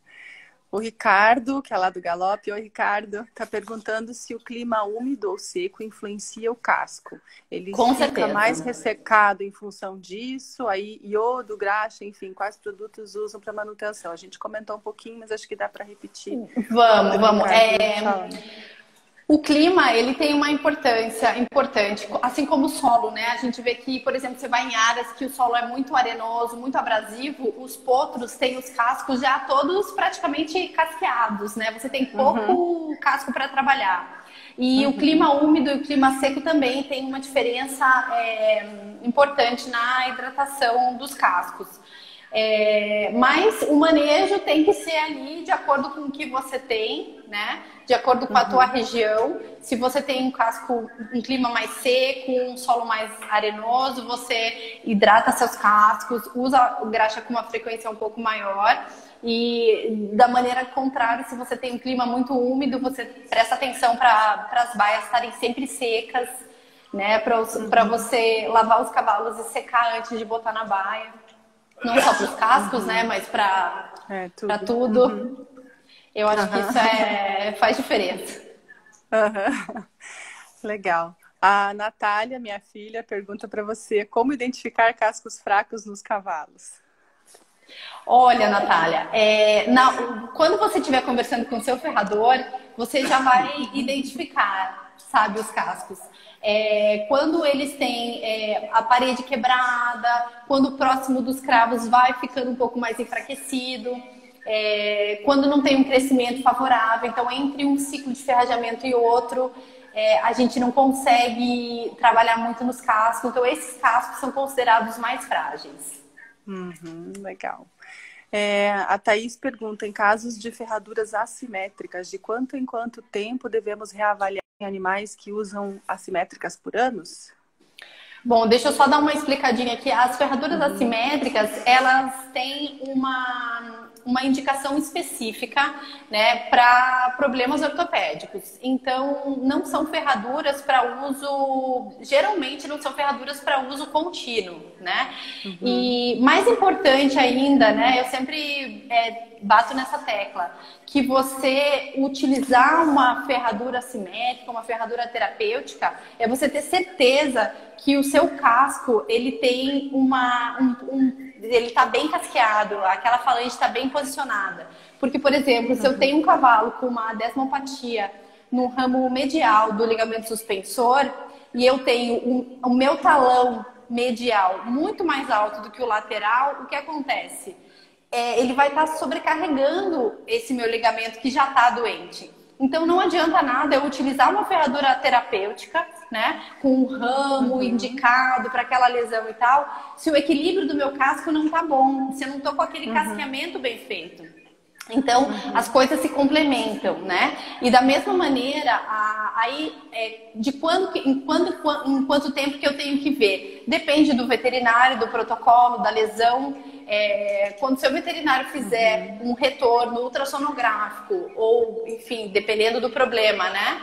S1: O Ricardo, que é lá do Galope, Ricardo, está perguntando se o clima úmido ou seco influencia o casco. Ele fica mais ressecado em função disso, aí iodo, graxa, enfim, quais produtos usam para manutenção? A gente comentou um pouquinho, mas acho que dá para repetir.
S2: Vamos. O clima, ele tem uma importância importante, assim como o solo, né? A gente vê que, por exemplo, você vai em áreas que o solo é muito arenoso, muito abrasivo, os potros têm os cascos já todos praticamente casqueados, né? Você tem pouco casco para trabalhar. E o clima úmido e o clima seco também tem uma diferença importante na hidratação dos cascos. Mas o manejo tem que ser ali de acordo com o que você tem, né? De acordo com a tua região. Se você tem um clima mais seco, um solo mais arenoso, você hidrata seus cascos, usa graxa com uma frequência um pouco maior. E da maneira contrária, se você tem um clima muito úmido, você presta atenção para as baias estarem sempre secas, né? Para você lavar os cavalos e secar antes de botar na baia. Não só para os cascos, né? Mas para tudo. Eu acho que isso faz diferença.
S1: Legal. A Natália, minha filha, pergunta para você como identificar cascos fracos nos cavalos.
S2: Olha, Natália, quando você estiver conversando com o seu ferrador, você já vai identificar, sabe, os cascos. Quando eles têm a parede quebrada, quando o próximo dos cravos vai ficando um pouco mais enfraquecido, quando não tem um crescimento favorável. Então, entre um ciclo de ferrajamento e outro, a gente não consegue trabalhar muito nos cascos. Então, esses cascos são considerados mais frágeis.
S1: Legal. A Thaís pergunta, em casos de ferraduras assimétricas, de quanto em quanto tempo devemos reavaliar em animais que usam assimétricas por anos?
S2: Bom, deixa eu só dar uma explicadinha aqui. As ferraduras assimétricas, elas têm uma indicação específica, né, para problemas ortopédicos. Então, não são ferraduras para uso, geralmente não são ferraduras para uso contínuo, né? E mais importante ainda, né, eu sempre bato nessa tecla, que você utilizar uma ferradura assimétrica, uma ferradura terapêutica, você ter certeza que o seu casco, ele tem ele tá bem casqueado, aquela falange está bem posicionada. Porque, por exemplo, se eu tenho um cavalo com uma desmopatia no ramo medial do ligamento suspensor e eu tenho o meu talão medial muito mais alto do que o lateral, o que acontece? Ele vai estar sobrecarregando esse meu ligamento que já está doente. Então não adianta nada eu utilizar uma ferradura terapêutica, né, com um ramo indicado para aquela lesão e tal, se o equilíbrio do meu casco não tá bom, se eu não tô com aquele casqueamento bem feito. Então, as coisas se complementam, né? E da mesma maneira, de em quanto tempo que eu tenho que ver? Depende do veterinário, do protocolo, da lesão. Quando seu veterinário fizer um retorno ultrassonográfico, ou, enfim, dependendo do problema, né?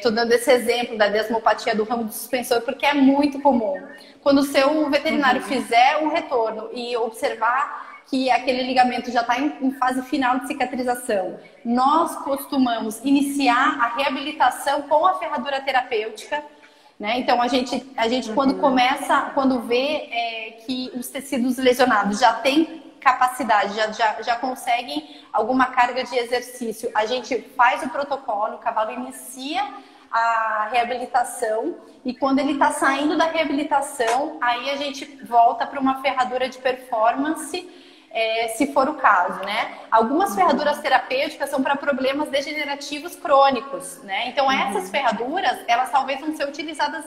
S2: Tô dando esse exemplo da desmopatia do ramo do suspensor, porque é muito comum. Quando o seu veterinário fizer um retorno e observar que aquele ligamento já está em fase final de cicatrização, nós costumamos iniciar a reabilitação com a ferradura terapêutica, né? Então a gente quando vê que os tecidos lesionados já têm capacidade, já conseguem alguma carga de exercício, a gente faz o protocolo, o cavalo inicia a reabilitação e quando ele está saindo da reabilitação, aí a gente volta para uma ferradura de performance, se for o caso, né? Algumas ferraduras terapêuticas são para problemas degenerativos crônicos, né? Então essas ferraduras, elas talvez vão ser utilizadas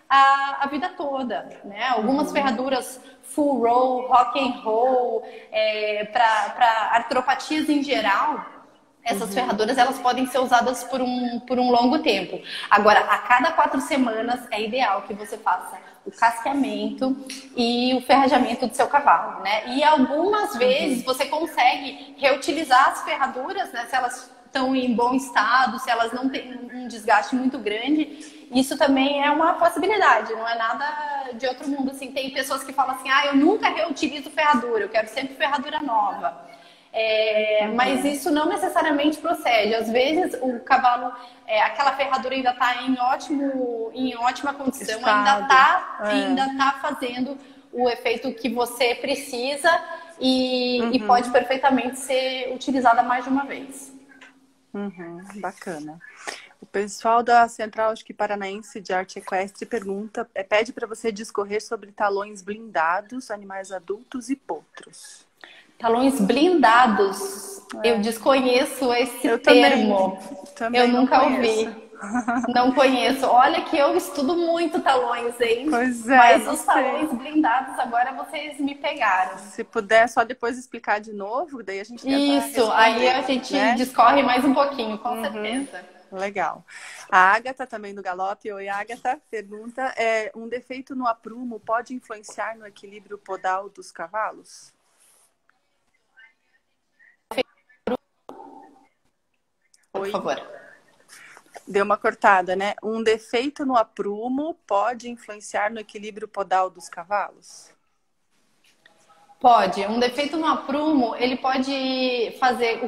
S2: a vida toda, né? Algumas ferraduras full roll, rock and roll, para artropatias em geral, essas ferraduras elas podem ser usadas por um longo tempo. Agora, a cada 4 semanas é ideal que você faça o casqueamento e o ferrajamento do seu cavalo, né? E algumas vezes você consegue reutilizar as ferraduras, né? Se elas estão em bom estado, se elas não têm um desgaste muito grande, isso também é uma possibilidade, não é nada de outro mundo. Assim, tem pessoas que falam assim, eu nunca reutilizo ferradura, eu quero sempre ferradura nova. Mas isso não necessariamente procede. Às vezes o cavalo, aquela ferradura ainda está em ótima condição, ainda tá fazendo o efeito que você precisa e pode perfeitamente ser utilizada mais de uma vez.
S1: Bacana. O pessoal da Central, acho que Paranaense de Arte Equestre pede para você discorrer sobre talões blindados, animais adultos e potros.
S2: Talões blindados, eu desconheço esse termo.
S1: Também
S2: eu nunca ouvi. Não conheço. Olha que eu estudo muito talões, hein?
S1: Pois é.
S2: Mas os talões blindados, agora vocês me pegaram.
S1: Se puder só depois explicar de novo, daí a gente tenta
S2: Isso, aí a gente discorre mais um pouquinho, com certeza.
S1: Legal. A Ágata, também do Galope. Oi, Ágata, pergunta: um defeito no aprumo pode influenciar no equilíbrio podal dos cavalos?
S2: Por favor.
S1: Deu uma cortada, né? Um defeito no aprumo pode influenciar no equilíbrio podal dos cavalos?
S2: Pode. Um defeito no aprumo, ele pode fazer...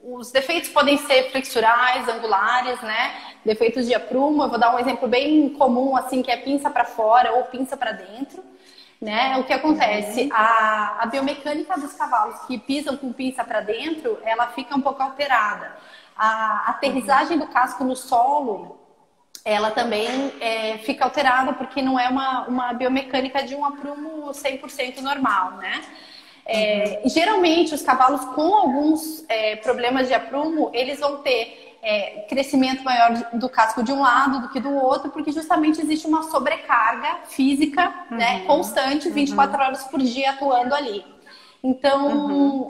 S2: Os defeitos podem ser flexurais, angulares, né? Defeitos de aprumo, eu vou dar um exemplo bem comum, assim, que é pinça para fora ou pinça para dentro. Né? O que acontece? A biomecânica dos cavalos que pisam com pinça para dentro, ela fica um pouco alterada. A aterrissagem do casco no solo, ela também fica alterada porque não é uma biomecânica de um aprumo 100% normal, né? Geralmente, os cavalos com alguns problemas de aprumo, eles vão ter crescimento maior do casco de um lado do que do outro, porque justamente existe uma sobrecarga física, né, constante, 24 horas por dia atuando ali. Então,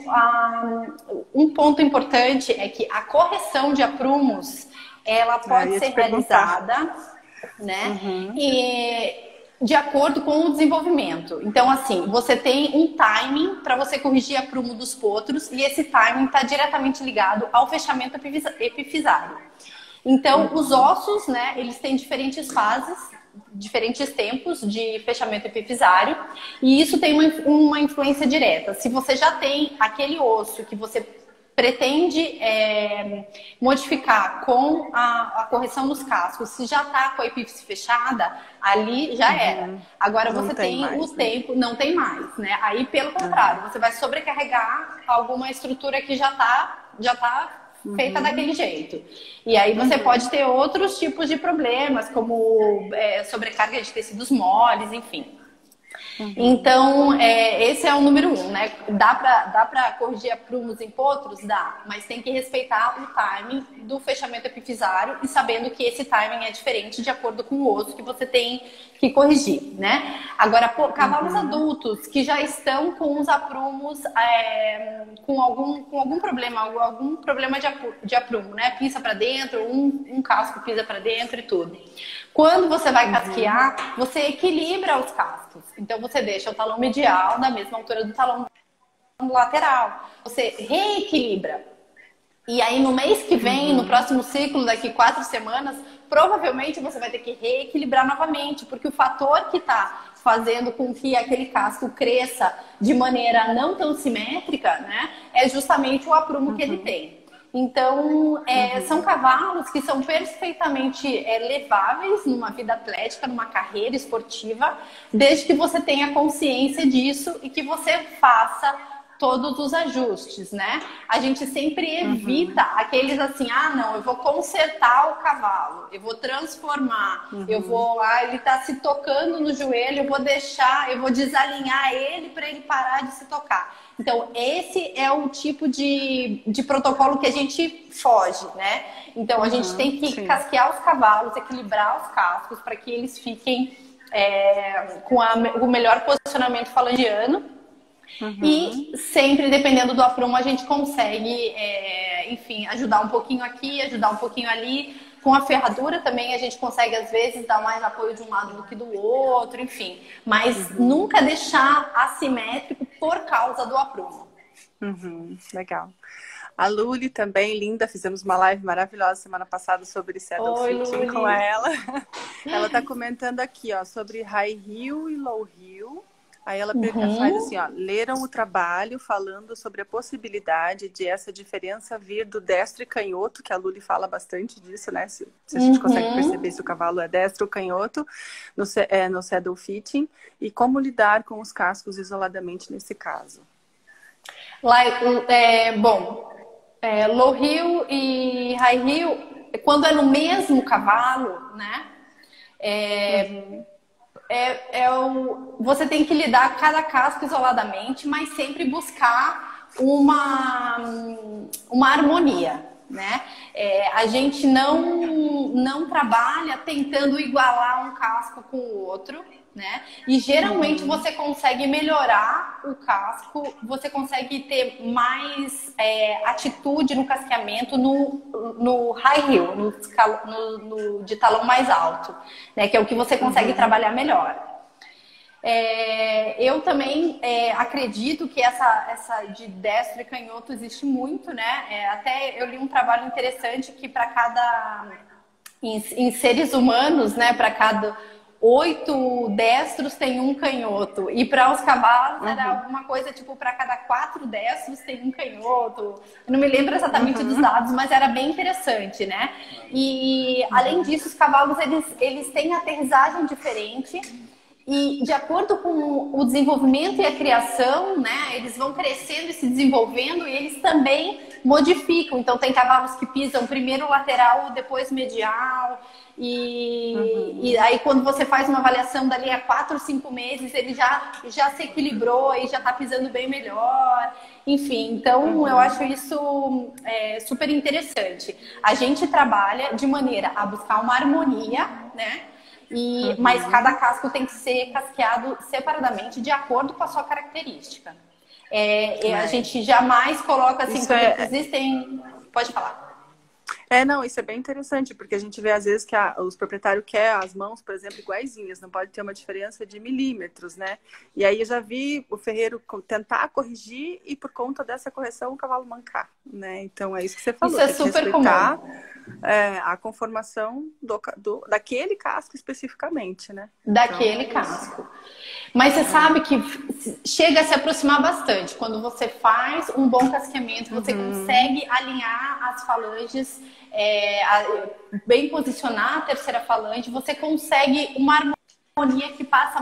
S2: um ponto importante é que a correção de aprumos, ela pode ser realizada, né, de acordo com o desenvolvimento. Então, assim, você tem um timing para você corrigir aprumo dos potros e esse timing está diretamente ligado ao fechamento epifisário. Então, os ossos, né, eles têm diferentes fases, diferentes tempos de fechamento epifisário e isso tem uma influência direta. Se você já tem aquele osso que você pretende modificar com a correção dos cascos, se já está com a epífise fechada, ali já era. Agora
S1: Não
S2: você
S1: tem
S2: tem
S1: mais,
S2: o
S1: né?
S2: tempo, não tem mais, né? Aí, pelo contrário, você vai sobrecarregar alguma estrutura que já tá feita daquele jeito. E aí você pode ter outros tipos de problemas, como sobrecarga de tecidos moles, enfim. Então, esse é o número 1, né? Dá pra corrigir aprumos em potros? Dá, mas tem que respeitar o timing do fechamento epifisário e sabendo que esse timing é diferente de acordo com o osso que você tem que corrigir, né? Agora, cavalos adultos que já estão com os aprumos com algum problema de aprumo, né? Pisa para dentro, um casco pisa para dentro e tudo. Quando você vai casquear, você equilibra os cascos. Então, você deixa o talão medial na mesma altura do talão lateral. Você reequilibra. E aí, no mês que vem, no próximo ciclo, daqui 4 semanas, provavelmente você vai ter que reequilibrar novamente, porque o fator que está fazendo com que aquele casco cresça de maneira não tão simétrica, né, é justamente o aprumo que ele tem. Então, são cavalos que são perfeitamente leváveis numa vida atlética, numa carreira esportiva, desde que você tenha consciência disso e que você faça todos os ajustes, né? A gente sempre evita aqueles assim, não, eu vou consertar o cavalo, eu vou transformar, ele tá se tocando no joelho, eu vou desalinhar ele para ele parar de se tocar. Então, esse é o tipo de protocolo que a gente foge, né? Então, a gente tem que casquear os cavalos, equilibrar os cascos para que eles fiquem com o melhor posicionamento falangiano. E sempre, dependendo do aprumo, a gente consegue, enfim, ajudar um pouquinho aqui, ajudar um pouquinho ali. Com a ferradura também a gente consegue, às vezes, dar mais apoio de um lado do que do outro, enfim. Mas nunca deixar assimétrico por causa do aprumo.
S1: Legal. A Luli também, linda, fizemos uma live maravilhosa semana passada sobre saddle fitting com ela. Ela tá comentando aqui, ó, sobre high heel e low heel. Aí ela faz assim, ó, leram o trabalho falando sobre a possibilidade de essa diferença vir do destro e canhoto, que a Luli fala bastante disso, né? Se a gente consegue perceber se o cavalo é destro ou canhoto no saddle fitting, e como lidar com os cascos isoladamente nesse caso.
S2: Low heel e high heel, quando é no mesmo cavalo, né? Você tem que lidar com cada casco isoladamente, mas sempre buscar uma harmonia, né? A gente não trabalha tentando igualar um casco com o outro, né? E geralmente você consegue melhorar o casco, você consegue ter mais atitude no casqueamento no high heel, no de talão mais alto, né? Que é o que você consegue trabalhar melhor. Eu também acredito que essa de destro e canhoto existe muito, né? Até eu li um trabalho interessante que para em seres humanos, né? Para cada 8 destros tem um canhoto. E para os cavalos era alguma coisa tipo para cada 4 destros tem um canhoto. Eu não me lembro exatamente dos dados, mas era bem interessante, né? E além disso, os cavalos eles têm aterrissagem diferente. E de acordo com o desenvolvimento e a criação, né, eles vão crescendo e se desenvolvendo e eles também modificam. Então tem cavalos que pisam primeiro lateral, depois medial. E aí quando você faz uma avaliação dali a 4 ou 5 meses, ele já se equilibrou e já está pisando bem melhor. Enfim, então eu acho isso super interessante. A gente trabalha de maneira a buscar uma harmonia, né? Mas cada casco tem que ser casqueado separadamente de acordo com a sua característica. A gente jamais coloca assim, porque existem... Pode falar.
S1: Não, isso é bem interessante, porque a gente vê às vezes que os proprietários querem as mãos, por exemplo, iguaizinhas, não pode ter uma diferença de milímetros, né? E aí eu já vi o ferreiro tentar corrigir e por conta dessa correção o cavalo mancar, né? Então é isso que você falou.
S2: Isso é super comum.
S1: a conformação daquele casco especificamente, né?
S2: Daquele
S1: Então,
S2: casco. Mas você sabe que chega a se aproximar bastante. Quando você faz um bom casqueamento, você consegue alinhar as falanges, bem posicionar a terceira falange, você consegue uma harmonia que passa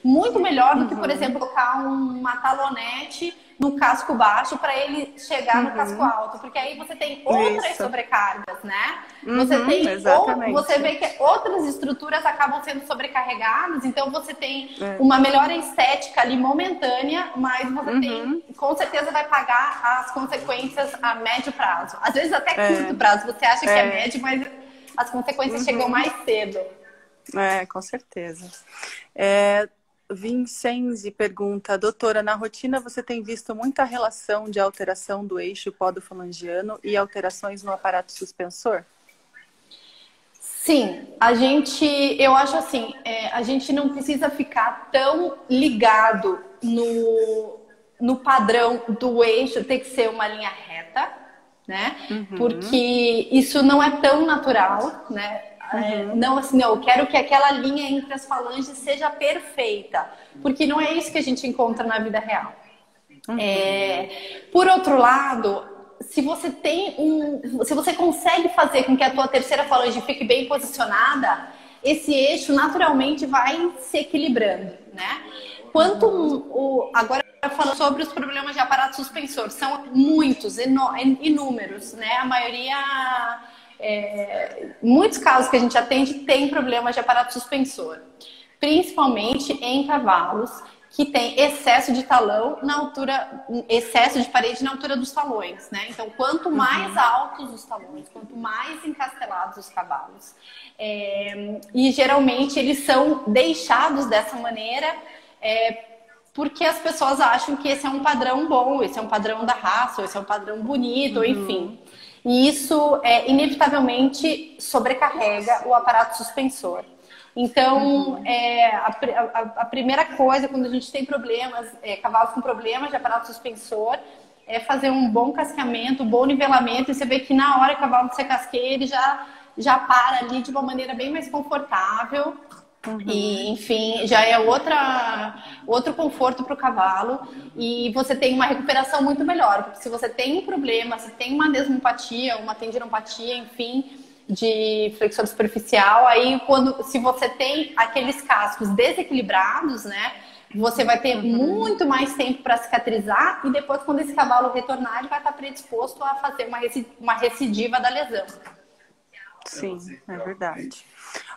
S2: muito melhor do que, por exemplo, colocar uma talonete no casco baixo para ele chegar no casco alto, porque aí você tem outras sobrecargas, né? Você vê que outras estruturas acabam sendo sobrecarregadas, então você tem uma melhora estética ali momentânea, mas você tem, com certeza vai pagar as consequências a médio prazo. Às vezes até curto prazo, você acha que é médio, mas as consequências chegam mais cedo.
S1: Com certeza. Vincenzi pergunta, doutora, na rotina você tem visto muita relação de alteração do eixo podofalangiano e alterações no aparato suspensor?
S2: Sim, eu acho assim, a gente não precisa ficar tão ligado no padrão do eixo ter que ser uma linha reta, né? Porque isso não é tão natural, né? Não, assim, eu quero que aquela linha entre as falanges seja perfeita, porque não é isso que a gente encontra na vida real. Por outro lado, se você consegue fazer com que a tua terceira falange fique bem posicionada, esse eixo naturalmente vai se equilibrando, né? Agora falando sobre os problemas de aparato suspensor, são muitos, inúmeros, né? A maioria, muitos casos que a gente atende tem problemas de aparato suspensor, principalmente em cavalos que tem excesso de talão na altura, excesso de parede na altura dos talões, né? Então, quanto mais altos os talões, quanto mais encastelados os cavalos, e geralmente eles são deixados dessa maneira, porque as pessoas acham que esse é um padrão bom, esse é um padrão da raça, esse é um padrão bonito, enfim. E isso, inevitavelmente, sobrecarrega o aparato suspensor. Então, a primeira coisa, quando a gente tem problemas, cavalos com problemas de aparato suspensor, é fazer um bom casqueamento, um bom nivelamento, e você vê que na hora que o cavalo você casqueia, ele já para ali de uma maneira bem mais confortável. E, enfim, já é outro conforto para o cavalo, e você tem uma recuperação muito melhor. Porque se você tem um problema, se tem uma desmopatia, uma tendinopatia, enfim, de flexor superficial, aí se você tem aqueles cascos desequilibrados, né, você vai ter muito mais tempo para cicatrizar, e depois, quando esse cavalo retornar, ele vai estar predisposto a fazer uma recidiva da lesão.
S1: Sim, é verdade.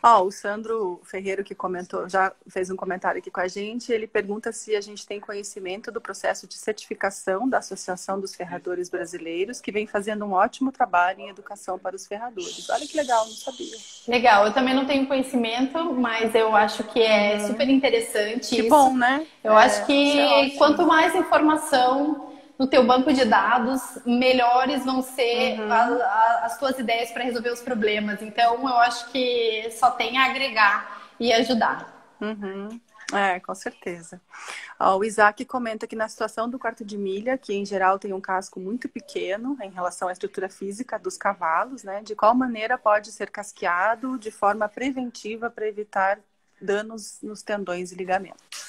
S1: O Sandro Ferreiro, que comentou, já fez um comentário aqui com a gente, ele pergunta se a gente tem conhecimento do processo de certificação da Associação dos Ferradores Brasileiros, que vem fazendo um ótimo trabalho em educação para os ferradores. Olha que legal, não sabia.
S2: Legal, eu também não tenho conhecimento, mas eu acho que é super interessante
S1: que
S2: isso.
S1: Bom, né?
S2: Eu acho que quanto mais informação no teu banco de dados, melhores vão ser as tuas ideias para resolver os problemas. Então, eu acho que só tem a agregar e ajudar.
S1: Com certeza. O Isaac comenta que na situação do quarto de milha, que em geral tem um casco muito pequeno em relação à estrutura física dos cavalos, né? De qual maneira pode ser casqueado de forma preventiva para evitar danos nos tendões e ligamentos?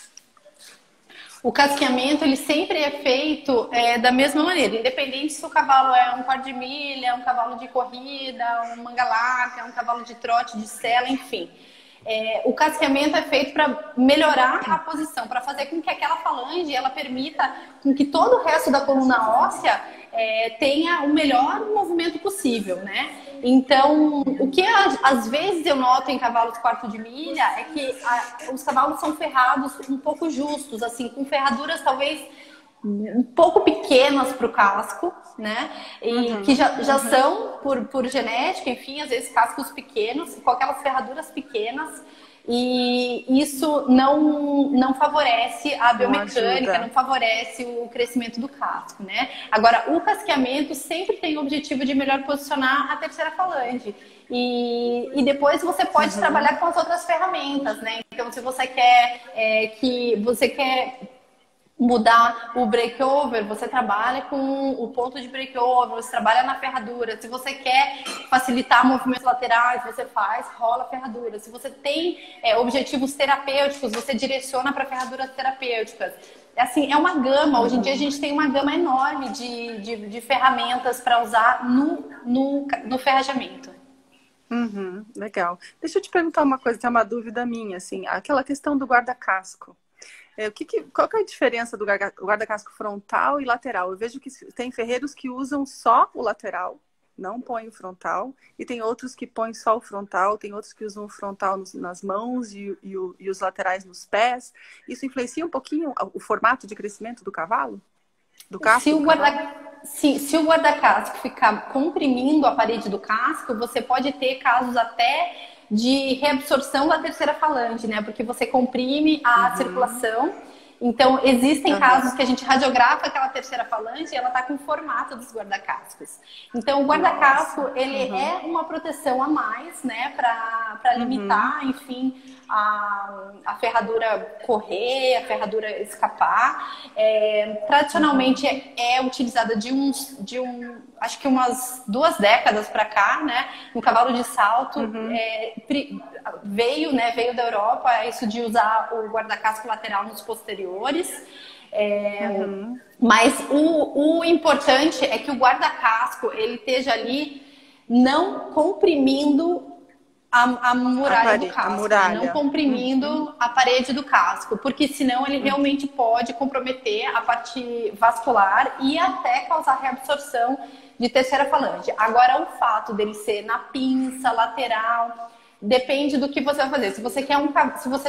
S2: O casqueamento, ele sempre é feito da mesma maneira, independente se o cavalo é um quarto de milha, é um cavalo de corrida, um manga larga, é um cavalo de trote, de sela, enfim. O casqueamento é feito para melhorar a posição, para fazer com que aquela falange, ela permita com que todo o resto da coluna óssea tenha o melhor movimento possível, né? Então, o que às vezes eu noto em cavalos quarto de milha é que os cavalos são ferrados um pouco justos, assim, com ferraduras talvez um pouco pequenas para o casco, né? E que já são, por genética, enfim, às vezes cascos pequenos, com aquelas ferraduras pequenas. E isso não favorece a biomecânica, não favorece o crescimento do casco, né? Agora, o casqueamento sempre tem o objetivo de melhor posicionar a terceira falange. E depois você pode trabalhar com as outras ferramentas, né? Então, se você quer mudar o breakover, você trabalha com o ponto de breakover, você trabalha na ferradura. Se você quer facilitar movimentos laterais, você faz, rola a ferradura. Se você tem objetivos terapêuticos, você direciona para ferraduras terapêuticas. Assim, é uma gama. Hoje em dia a gente tem uma gama enorme de ferramentas para usar no ferrajamento.
S1: Legal. Deixa eu te perguntar uma coisa, que é uma dúvida minha, assim, aquela questão do guarda-casco. Qual que é a diferença do guarda-casco frontal e lateral? Eu vejo que tem ferreiros que usam só o lateral, não põem o frontal, e tem outros que põem só o frontal, tem outros que usam o frontal nas mãos e os laterais nos pés. Isso influencia um pouquinho o formato de crescimento do cavalo? Do casco?
S2: Se o guarda-casco ficar comprimindo a parede do casco, você pode ter casos até de reabsorção da terceira falange, né? Porque você comprime a circulação. Então, existem casos que a gente radiografa aquela terceira falange e ela tá com o formato dos guarda-cascos. Então, o guarda-casco, ele é uma proteção a mais, né? Para limitar, enfim, a ferradura correr, a ferradura escapar. Tradicionalmente é utilizada acho que umas 2 décadas para cá, né? No cavalo de salto veio da Europa isso de usar o guarda-casco lateral nos posteriores. Mas o importante é que o guarda-casco ele esteja ali não comprimindo a muralha do casco, não comprimindo a parede do casco, porque senão ele realmente pode comprometer a parte vascular e até causar reabsorção de terceira falange. Agora, o fato dele ser na pinça, lateral, depende do que você vai fazer. Se você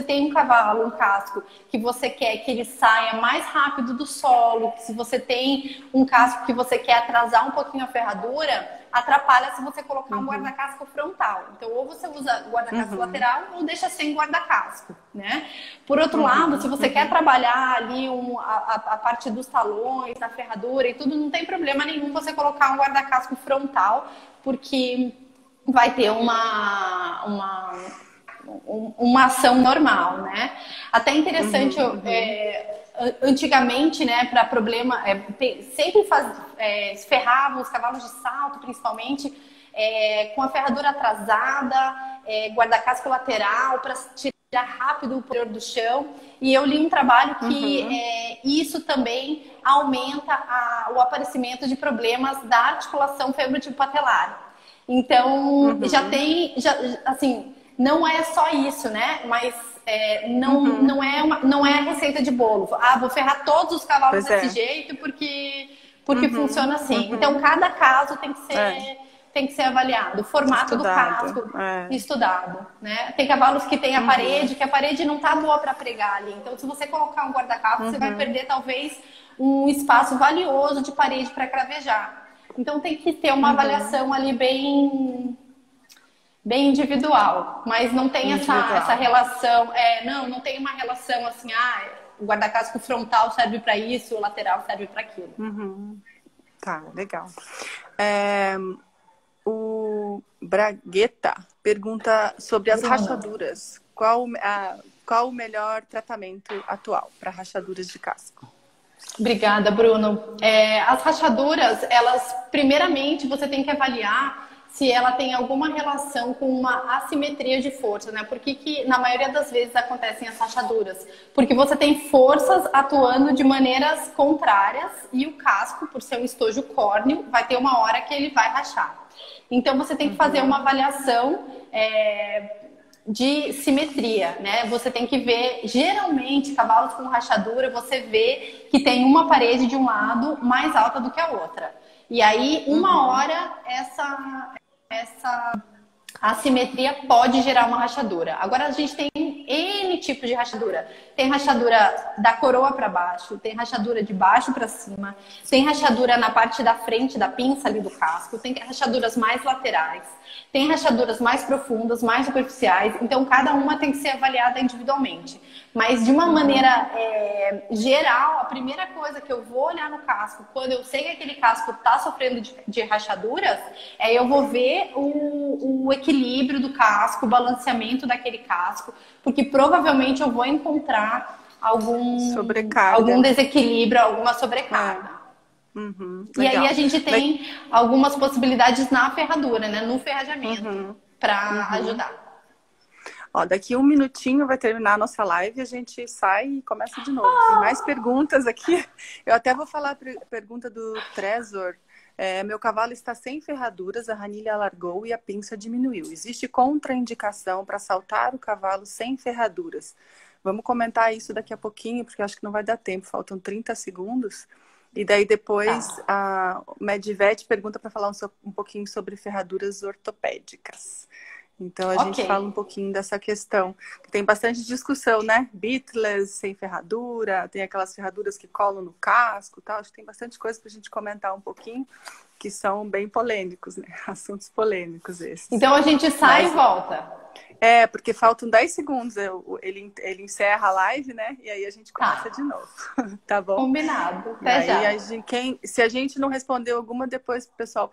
S2: tem um cavalo, um casco, que você quer que ele saia mais rápido do solo, se você tem um casco que você quer atrasar um pouquinho a ferradura, atrapalha se você colocar um guarda-casco frontal. Então, ou você usa guarda-casco lateral ou deixa sem guarda-casco, né? Por outro lado, se você quer trabalhar ali a parte dos talões, da ferradura e tudo, não tem problema nenhum você colocar um guarda-casco frontal, porque vai ter uma ação normal, né? Até interessante, antigamente, né, para problema, sempre ferravam os cavalos de salto, principalmente, com a ferradura atrasada, guarda-casco lateral, para tirar rápido o poder do chão. E eu li um trabalho que isso também aumenta o aparecimento de problemas da articulação femoral-patelar. Então, assim, não é só isso, né? Mas não é a receita de bolo. Vou ferrar todos os cavalos desse jeito porque funciona assim. Então, cada caso tem que ser avaliado. O formato do casco, estudado, né? Tem cavalos que tem a parede, que a parede não tá boa para pregar ali. Então, se você colocar um guarda-casco, você vai perder talvez um espaço valioso de parede para cravejar. Então tem que ter uma avaliação ali bem individual, mas não tem essa relação, não tem uma relação assim, o guarda-casco frontal serve para isso, o lateral serve para aquilo.
S1: Tá, legal. O Bragueta pergunta sobre as rachaduras. Qual o melhor tratamento atual para rachaduras de casco?
S2: Obrigada, Bruno. As rachaduras, elas, primeiramente, você tem que avaliar se ela tem alguma relação com uma assimetria de força, né? Por que na maioria das vezes acontecem as rachaduras? Porque você tem forças atuando de maneiras contrárias e o casco, por ser um estojo córneo, vai ter uma hora que ele vai rachar. Então, você tem que fazer uma avaliação de simetria, né? Você tem que ver, geralmente, cavalos com rachadura, você vê que tem uma parede de um lado mais alta do que a outra. E aí, uma hora, essa assimetria pode gerar uma rachadura. Agora, a gente tem N tipos de rachadura. Tem rachadura da coroa para baixo, tem rachadura de baixo para cima, tem rachadura na parte da frente da pinça ali do casco, tem rachaduras mais laterais, tem rachaduras mais profundas, mais superficiais. Então, cada uma tem que ser avaliada individualmente. Mas, de uma maneira geral, a primeira coisa que eu vou olhar no casco, quando eu sei que aquele casco está sofrendo de rachaduras, eu vou ver o equilíbrio do casco, o balanceamento daquele casco, porque provavelmente eu vou encontrar algum desequilíbrio, alguma sobrecarga. E aí a gente tem algumas possibilidades na ferradura, né? No ferrajamento, para ajudar.
S1: Ó, daqui 1 minutinho vai terminar a nossa live, a gente sai e começa de novo. Tem mais perguntas aqui. Eu até vou falar a pergunta do Trezor. Meu cavalo está sem ferraduras, a ranilha alargou e a pinça diminuiu. Existe contraindicação para saltar o cavalo sem ferraduras? Vamos comentar isso daqui a pouquinho, porque eu acho que não vai dar tempo, faltam 30 segundos. E daí depois a Medvet pergunta para falar um pouquinho sobre ferraduras ortopédicas. Então a gente fala um pouquinho dessa questão. Tem bastante discussão, né? Beatless sem ferradura, tem aquelas ferraduras que colam no casco e tal. Acho que tem bastante coisa para a gente comentar um pouquinho, que são bem polêmicos, né? Assuntos polêmicos esses.
S2: Então a gente sai e volta.
S1: Porque faltam 10 segundos. Ele encerra a live, né? E aí a gente começa de novo. Tá bom?
S2: Combinado. Até já.
S1: Se a gente não respondeu alguma, depois o pessoal